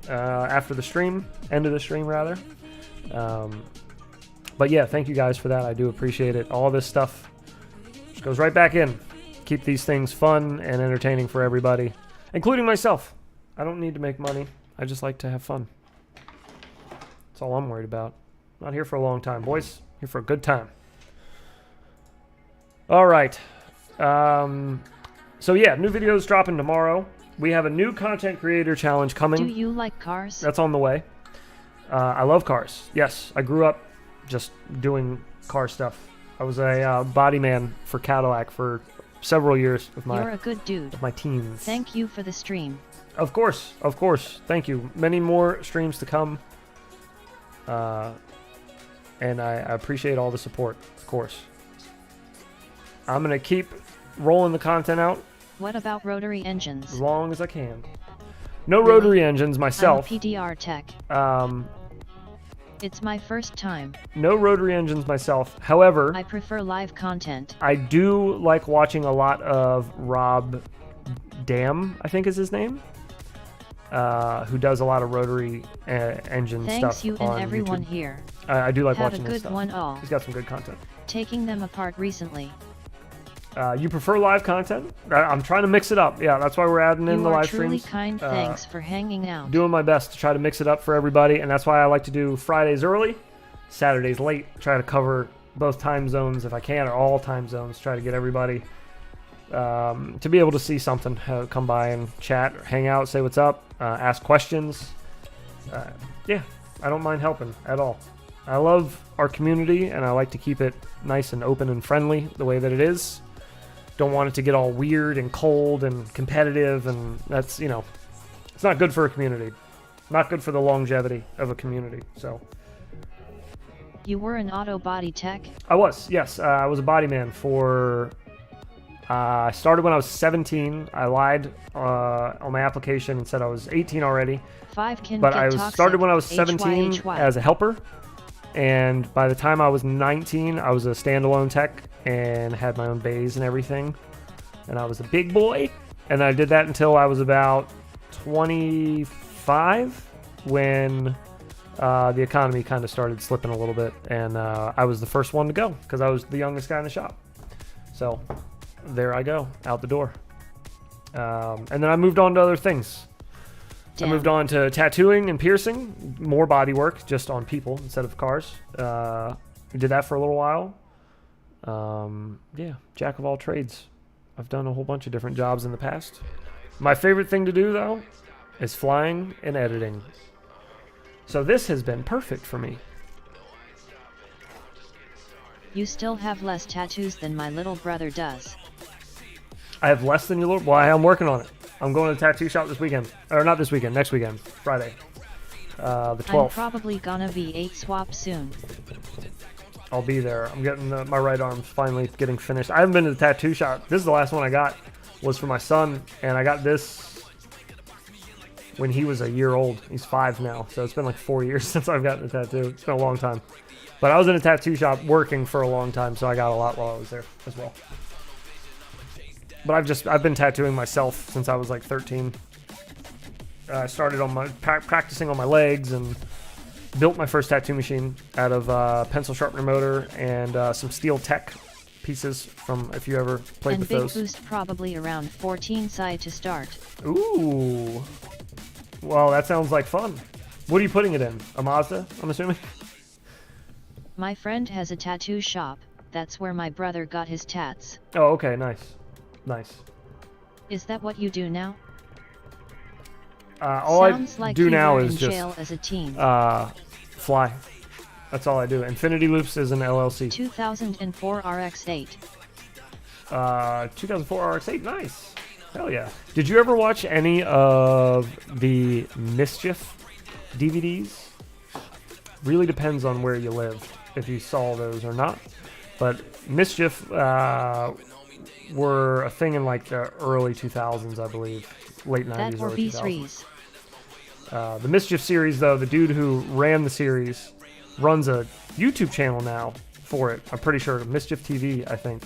B: after the stream, end of the stream rather. But yeah, thank you guys for that. I do appreciate it. All this stuff just goes right back in. Keep these things fun and entertaining for everybody, including myself. I don't need to make money. I just like to have fun. That's all I'm worried about. Not here for a long time, boys. Here for a good time. All right. So yeah, new videos dropping tomorrow. We have a new content creator challenge coming.
C: Do you like cars?
B: That's on the way. I love cars. Yes, I grew up just doing car stuff. I was a body man for Cadillac for several years of
C: You're a good dude.
B: my teens.
C: Thank you for the stream.
B: Of course. Thank you. Many more streams to come. And I appreciate all the support, of course. I'm going to keep rolling the content out
C: What about rotary engines?
B: as long as I can. No rotary engines myself.
C: I'm a PDR tech. It's my first time.
B: No rotary engines myself. However,
C: I prefer live content.
B: I do like watching a lot of Rob Dam, I think is his name, who does a lot of rotary engine stuff.
C: Thanks you and
B: on
C: everyone
B: YouTube.
C: here.
B: I do like
C: Have
B: watching
C: a
B: his
C: good
B: stuff.
C: one all.
B: He's got some good content.
C: Taking them apart recently.
B: You prefer live content? I'm trying to mix it up. Yeah, that's why we're adding in
C: You
B: the
C: are
B: live
C: truly
B: streams.
C: kind. Thanks for hanging out.
B: Doing my best to try to mix it up for everybody, and that's why I like to do Fridays early, Saturdays late. Try to cover both time zones if I can, or all time zones. Try to get everybody to be able to see something, come by and chat, or hang out, say what's up, ask questions. Yeah, I don't mind helping at all. I love our community, and I like to keep it nice and open and friendly the way that it is. Don't want it to get all weird and cold and competitive, and that's, it's not good for a community. Not good for the longevity of a community, so.
C: You were an auto body tech?
B: I was, yes. I was a body man for... I started when I was 17. I lied on my application and said I was 18 already. But I started when I was 17 as a helper. And by the time I was 19, I was a standalone tech and had my own bays and everything. And I was a big boy. And I did that until I was about 25 when the economy kind of started slipping a little bit. And I was the first one to go because I was the youngest guy in the shop. So there I go, out the door. And then I moved on to other things.
C: Damn.
B: I moved on to tattooing and piercing, more body work, just on people instead of cars. Did that for a little while. Yeah, jack of all trades. I've done a whole bunch of different jobs in the past. My favorite thing to do, though, is flying and editing. So this has been perfect for me.
C: You still have less tattoos than my little brother does.
B: I have less than your little... Well, I'm working on it. I'm going to the tattoo shop this weekend. Or not this weekend, next weekend. Friday. The 12th.
C: I'm probably gonna be 8 swap soon.
B: I'll be there. I'm getting my right arm finally getting finished. I haven't been to the tattoo shop. This is the last one I got. Was for my son. And I got this when he was a year old. He's 5 now. So it's been like 4 years since I've gotten a tattoo. It's been a long time. But I was in a tattoo shop working for a long time. So I got a lot while I was there as well. But I've been tattooing myself since I was like 13. I started on my practicing on my legs and built my first tattoo machine out of pencil sharpener motor and some steel tech pieces from if you ever played with those.
C: And big boost probably around 14 side to start.
B: Ooh. Well, that sounds like fun. What are you putting it in? A Mazda, I'm assuming?
C: My friend has a tattoo shop. That's where my brother got his tats.
B: Oh, okay, nice. Nice.
C: Is that what you do now?
B: All
C: Sounds
B: I
C: like
B: do
C: you
B: now
C: were
B: is
C: in
B: just
C: jail as a teen.
B: fly. That's all I do. Infinity Loops is an LLC.
C: 2004 RX-8.
B: 2004 RX-8, nice. Hell yeah. Did you ever watch any of the Mischief DVDs? Really depends on where you lived, if you saw those or not. But Mischief were a thing in like the early 2000s, I believe. Late 90s,
C: That were
B: early
C: V3s.
B: 2000s. The Mischief series, though, the dude who ran the series runs a YouTube channel now for it. I'm pretty sure. Mischief TV, I think.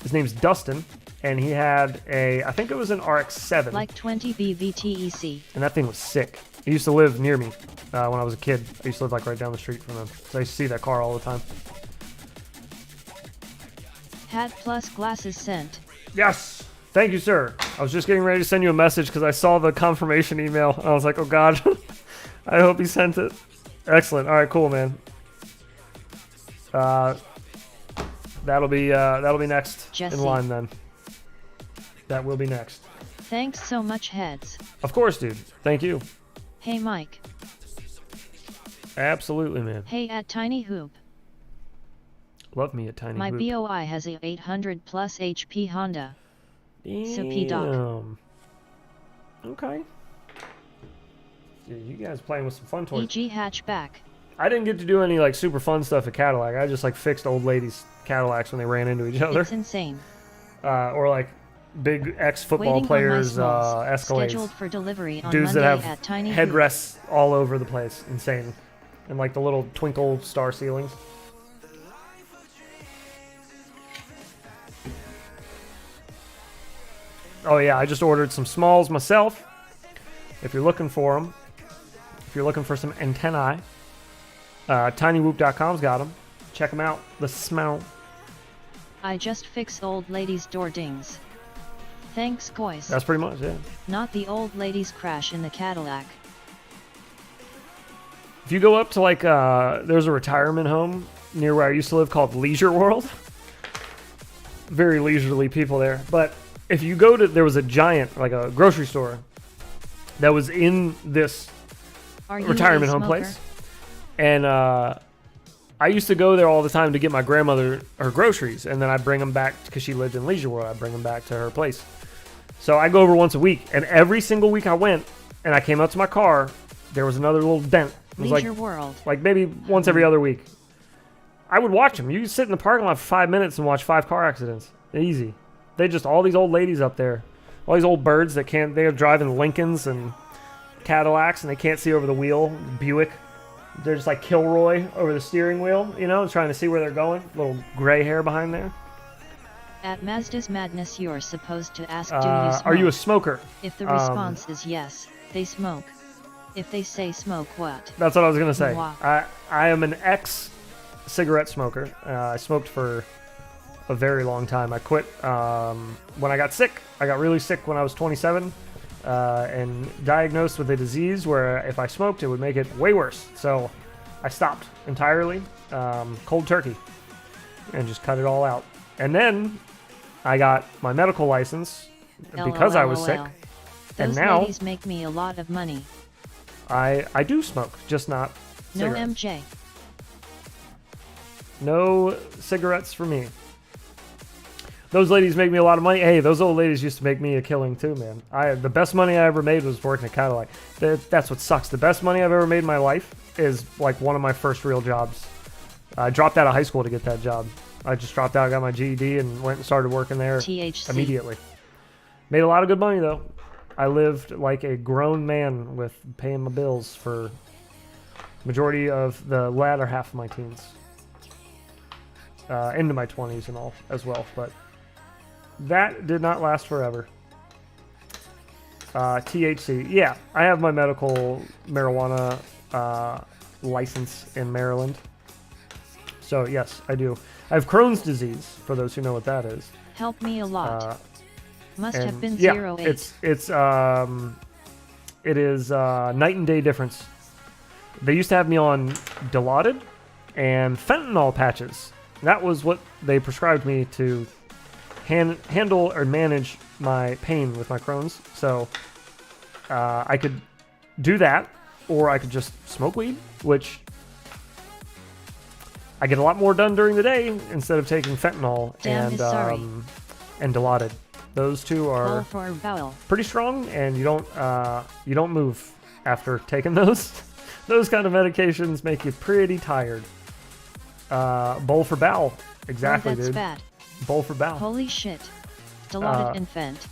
B: His name's Dustin, and he had I think it was an RX-7.
C: Like 20 BVTEC.
B: And that thing was sick. He used to live near me when I was a kid. I used to live like right down the street from him. So I used to see that car all the time.
C: Had plus glasses sent.
B: Yes! Thank you, sir. I was just getting ready to send you a message because I saw the confirmation email. And I was like, oh god. I hope he sent it. Excellent. Alright, cool, man. That'll be next
C: Jesse.
B: in line then. That will be next.
C: Thanks so much, heads.
B: Of course, dude. Thank you.
C: Hey, Mike.
B: Absolutely, man.
C: Hey, at Tiny Hoop.
B: Love me a tiny
C: My
B: hoop.
C: BOI has a 800 plus HP Honda. So
B: Damn.
C: P-Doc.
B: Okay. Yeah, you guys playing with some fun toys.
C: EG hatchback.
B: I didn't get to do any like super fun stuff at Cadillac. I just like fixed old ladies' Cadillacs when they ran into each other.
C: It's insane.
B: Or like big ex-football
C: Waiting
B: players'
C: on my smalls,
B: Escalades.
C: scheduled for delivery on
B: Dudes
C: Monday
B: that
C: at
B: have
C: Tiny Hoop.
B: headrests all over the place. Insane. And like the little twinkle star ceilings. Oh yeah, I just ordered some smalls myself. If you're looking for them, if you're looking for some antennae, tinywhoop.com's got them. Check them out. The smell.
C: I just fix old ladies' door dings. Thanks, guys.
B: That's pretty much it.
C: Not the old ladies' crash in the Cadillac.
B: If you go up to like, there's a retirement home near where I used to live called Leisure World. Very leisurely people there. But if you go to, there was a giant, like a grocery store that was in this retirement home place. And I used to go there all the time to get my grandmother her groceries. And then I'd bring them back, because she lived in Leisure World, I'd bring them back to her place. So I go over once a week. And every single week I went, and I came out to my car, there was another little dent. It was
C: Leisure World.
B: Like maybe once every other week. I would watch them. You sit in the parking lot for 5 minutes and watch 5 car accidents. Easy. They just, all these old ladies up there. All these old birds that can't, they're driving Lincolns and Cadillacs and they can't see over the wheel. Buick. They're just like Kilroy over the steering wheel, you know, trying to see where they're going. Little gray hair behind there.
C: At Mazda's Madness, you're supposed to ask, do you smoke?
B: Are you a smoker?
C: If the response is yes, they smoke. If they say smoke what?
B: That's what I was going to say.
C: Wow.
B: I am an ex-cigarette smoker. I smoked for a very long time. I quit when I got sick. I got really sick when I was 27 and diagnosed with a disease where if I smoked, it would make it way worse. So I stopped entirely, cold turkey, and just cut it all out. And then I got my medical license because I was sick. And
C: Those
B: now
C: ladies make me a lot of money.
B: I do smoke, just not
C: No
B: cigarettes.
C: MJ.
B: No cigarettes for me. Those ladies make me a lot of money. Hey, those old ladies used to make me a killing too, man. The best money I ever made was working at Cadillac. That's what sucks. The best money I've ever made in my life is like one of my first real jobs. I dropped out of high school to get that job. I just dropped out, got my GED, and went and started working there
C: THC.
B: immediately. Made a lot of good money though. I lived like a grown man with paying my bills for majority of the latter half of my teens. Into my 20s and all as well, but that did not last forever. THC. Yeah, I have my medical marijuana license in Maryland. So yes, I do. I have Crohn's disease, for those who know what that is.
C: Help me a lot. Must have been
B: yeah,
C: 08.
B: it is night and day difference. They used to have me on Dilaudid and fentanyl patches. That was what they prescribed me to handle or manage my pain with my Crohn's. So I could do that, or I could just smoke weed, which I get a lot more done during the day instead of taking fentanyl and Dilaudid. Those two are pretty strong, and you don't move after taking those. Those kind of medications make you pretty tired. Bowl for bowel. Exactly,
C: that's
B: dude.
C: Bad.
B: Bowl for bowel.
C: Holy shit. Dilaudid and Fent.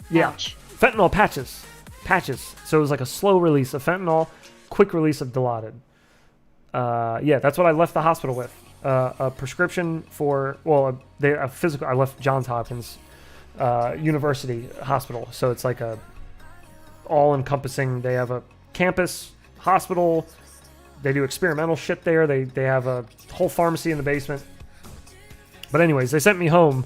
B: Yeah.
C: Ouch.
B: Fentanyl patches. So it was like a slow release of fentanyl, quick release of Dilaudid. Yeah, that's what I left the hospital with. A prescription for, a physical. I left Johns Hopkins University Hospital. So it's like a all-encompassing. They have a campus hospital. They do experimental shit there. They have a whole pharmacy in the basement. But anyways, they sent me home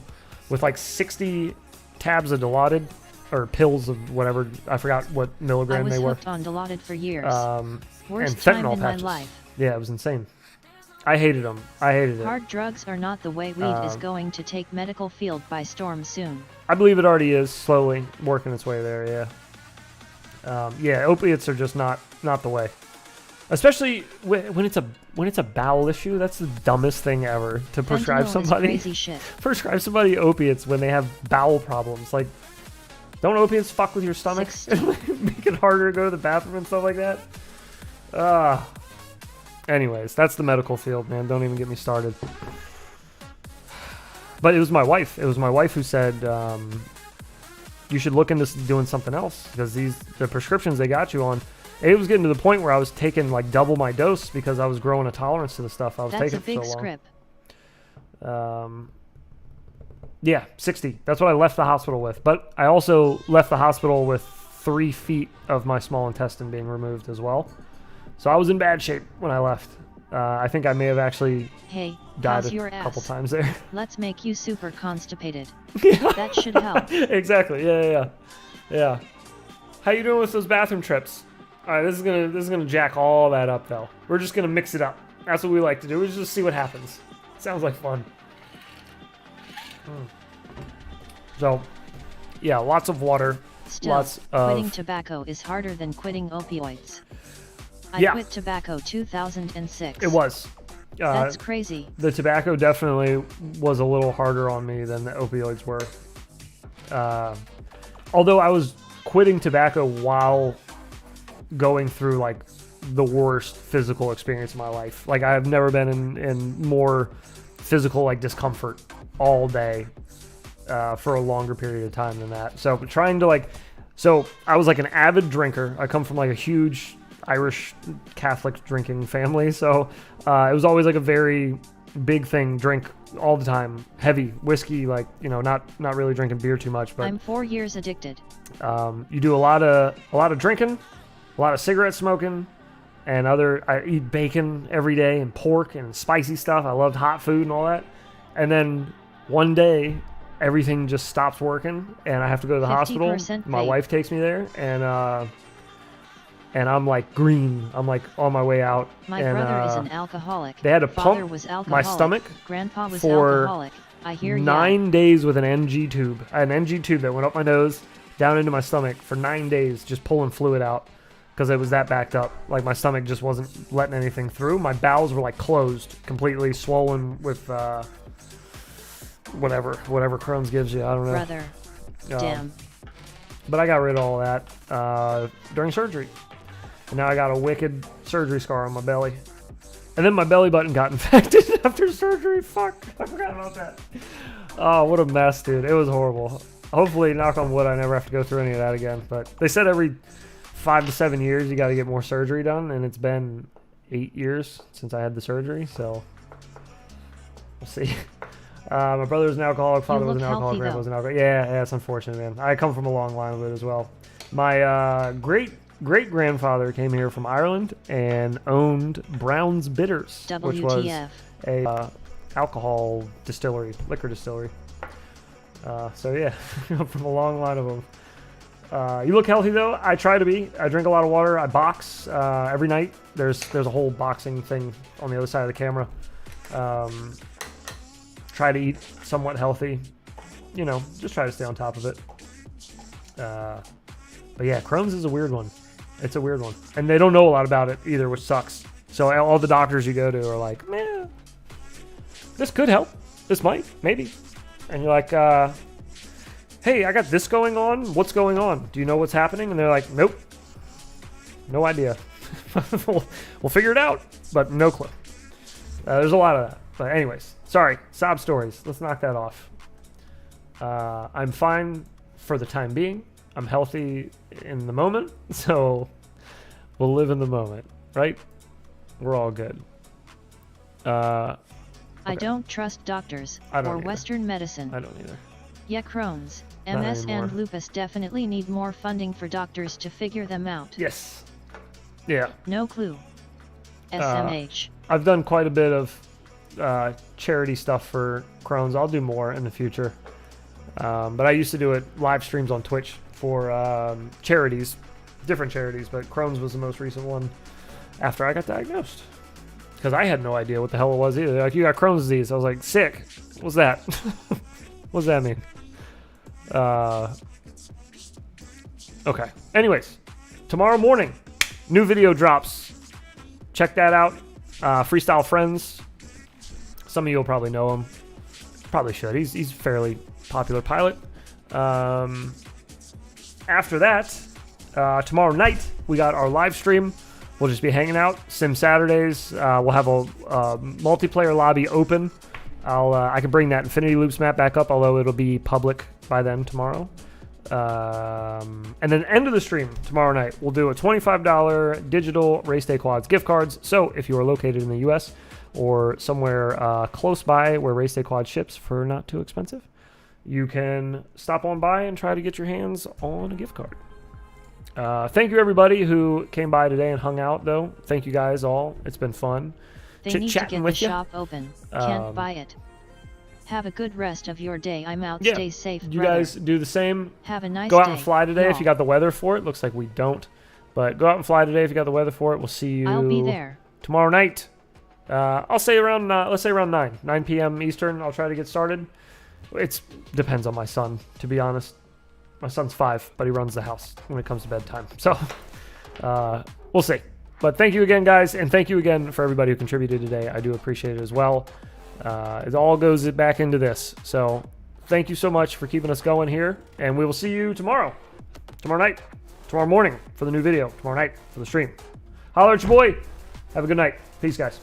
B: with like 60 tabs of Dilaudid, or pills of whatever. I forgot what milligram they were.
C: I was hooked on Dilaudid for years.
B: And
C: Worst
B: fentanyl
C: time in
B: patches.
C: my life.
B: Yeah, it was insane. I hated them. I hated it.
C: Hard drugs are not the way weed is going to take medical field by storm soon.
B: I believe it already is slowly working its way there, yeah. Yeah, opiates are just not the way. Especially when it's a bowel issue. That's the dumbest thing ever to prescribe
C: Fentanyl is
B: somebody.
C: crazy shit.
B: Prescribe somebody opiates when they have bowel problems. Like, don't opiates fuck with your stomach? Make it harder to go to the bathroom and stuff like that? Anyways, that's the medical field, man. Don't even get me started. But it was my wife. It was my wife who said, you should look into doing something else. Because the prescriptions they got you on, it was getting to the point where I was taking like double my dose because I was growing a tolerance to the stuff I was taking for so long.
C: That's a big script.
B: Yeah, 60. That's what I left the hospital with. But I also left the hospital with 3 feet of my small intestine being removed as well. So I was in bad shape when I left. I think I may have actually died a couple times there.
C: Let's make you super constipated.
B: Yeah.
C: That should help.
B: Exactly. Yeah. How you doing with those bathroom trips? All right, this is gonna jack all that up though. We're just gonna mix it up. That's what we like to do. We just see what happens. Sounds like fun. So, yeah, lots of water.
C: Still, quitting tobacco is harder than quitting opioids. I quit tobacco 2006.
B: It was.
C: That's crazy.
B: The tobacco definitely was a little harder on me than the opioids were. Although I was quitting tobacco while going through like the worst physical experience of my life. Like I've never been in more physical like discomfort all day for a longer period of time than that. So trying to so I was like an avid drinker. I come from like a huge Irish Catholic drinking family, so it was always like a very big thing. Drink all the time, heavy whiskey, like not really drinking beer too much. But
C: I'm 4 years addicted.
B: You do a lot of drinking, a lot of cigarette smoking, and I eat bacon every day and pork and spicy stuff. I loved hot food and all that. And then one day, everything just stops working, and I have to go to the hospital. My wife takes me there, and I'm like green. I'm like on my way out.
C: My brother is an alcoholic.
B: They had to pump my stomach
C: Grandpa was
B: for
C: alcoholic. I hear
B: 9 days with an NG tube. I had an NG tube that went up my nose, down into my stomach for 9 days, just pulling fluid out because it was that backed up. Like my stomach just wasn't letting anything through. My bowels were like closed, completely swollen with whatever Crohn's gives you. I don't know.
C: Brother, damn.
B: But I got rid of all that during surgery. And now I got a wicked surgery scar on my belly. And then my belly button got infected after surgery. Fuck. I forgot about that. Oh, what a mess, dude. It was horrible. Hopefully, knock on wood, I never have to go through any of that again. But they said every 5 to 7 years you got to get more surgery done. And it's been 8 years since I had the surgery. So, we'll see. My brother was an alcoholic. Father was an alcoholic. Grandpa was an alcoholic. Yeah, it's unfortunate, man. I come from a long line of it as well. My great-grandfather came here from Ireland and owned Brown's Bitters,
C: WTF.
B: which was a alcohol distillery, liquor distillery. So yeah, from a long line of them. You look healthy though. I try to be. I drink a lot of water. I box every night. There's a whole boxing thing on the other side of the camera. Try to eat somewhat healthy. Just try to stay on top of it. But yeah, Crohn's is a weird one. It's a weird one. And they don't know a lot about it either, which sucks. So all the doctors you go to are like, man, this could help. This might, maybe. And you're like, hey, I got this going on. What's going on? Do you know what's happening? And they're like, nope. No idea. We'll figure it out, but no clue. There's a lot of that. But anyways, sorry. Sob stories. Let's knock that off. I'm fine for the time being. I'm healthy in the moment, so we'll live in the moment, right? We're all good. Okay.
C: I don't trust doctors or Western medicine.
B: I don't either.
C: Yeah, Crohn's, MS, and lupus definitely need more funding for doctors to figure them out.
B: Yes. Yeah.
C: No clue. SMH.
B: I've done quite a bit of charity stuff for Crohn's. I'll do more in the future. But I used to do it live streams on Twitch for charities, different charities, but Crohn's was the most recent one after I got diagnosed. because I had no idea what the hell it was either. They're like, you got Crohn's disease. I was like, sick. What's that? What does that mean? Okay. Anyways, tomorrow morning, new video drops. Check that out. Freestyle Friends. Some of you will probably know him. Probably should. He's a fairly popular pilot. After that, tomorrow night, we got our live stream. We'll just be hanging out. Sim Saturdays. We'll have a multiplayer lobby open. I can bring that Infinity Loops map back up, although it'll be public by then tomorrow. And then end of the stream tomorrow night, we'll do a $25 digital Race Day Quads gift cards. So if you are located in the U.S. or somewhere close by where Race Day Quad ships for not too expensive, you can stop on by and try to get your hands on a gift card. Thank you everybody who came by today and hung out, though. Thank you guys all. It's been fun.
C: They need to get the shop open. Can't buy it. Have a good rest of your day. I'm out.
B: Yeah,
C: Stay safe,
B: you
C: brother.
B: guys do the same.
C: Have a nice
B: Go out
C: day.
B: and fly today if you got the weather for it. Looks like we don't. But go out and fly today if you got the weather for it. We'll see you
C: I'll be there
B: tomorrow night. I'll say around, let's say around 9 p.m. Eastern. I'll try to get started. It depends on my son, to be honest. My son's 5, but he runs the house when it comes to bedtime. So we'll see. But thank you again, guys. And thank you again for everybody who contributed today. I do appreciate it as well. It all goes back into this. So thank you so much for keeping us going here. And we will see you tomorrow night, tomorrow morning for the new video, tomorrow night for the stream. Holler at your boy. Have a good night. Peace, guys.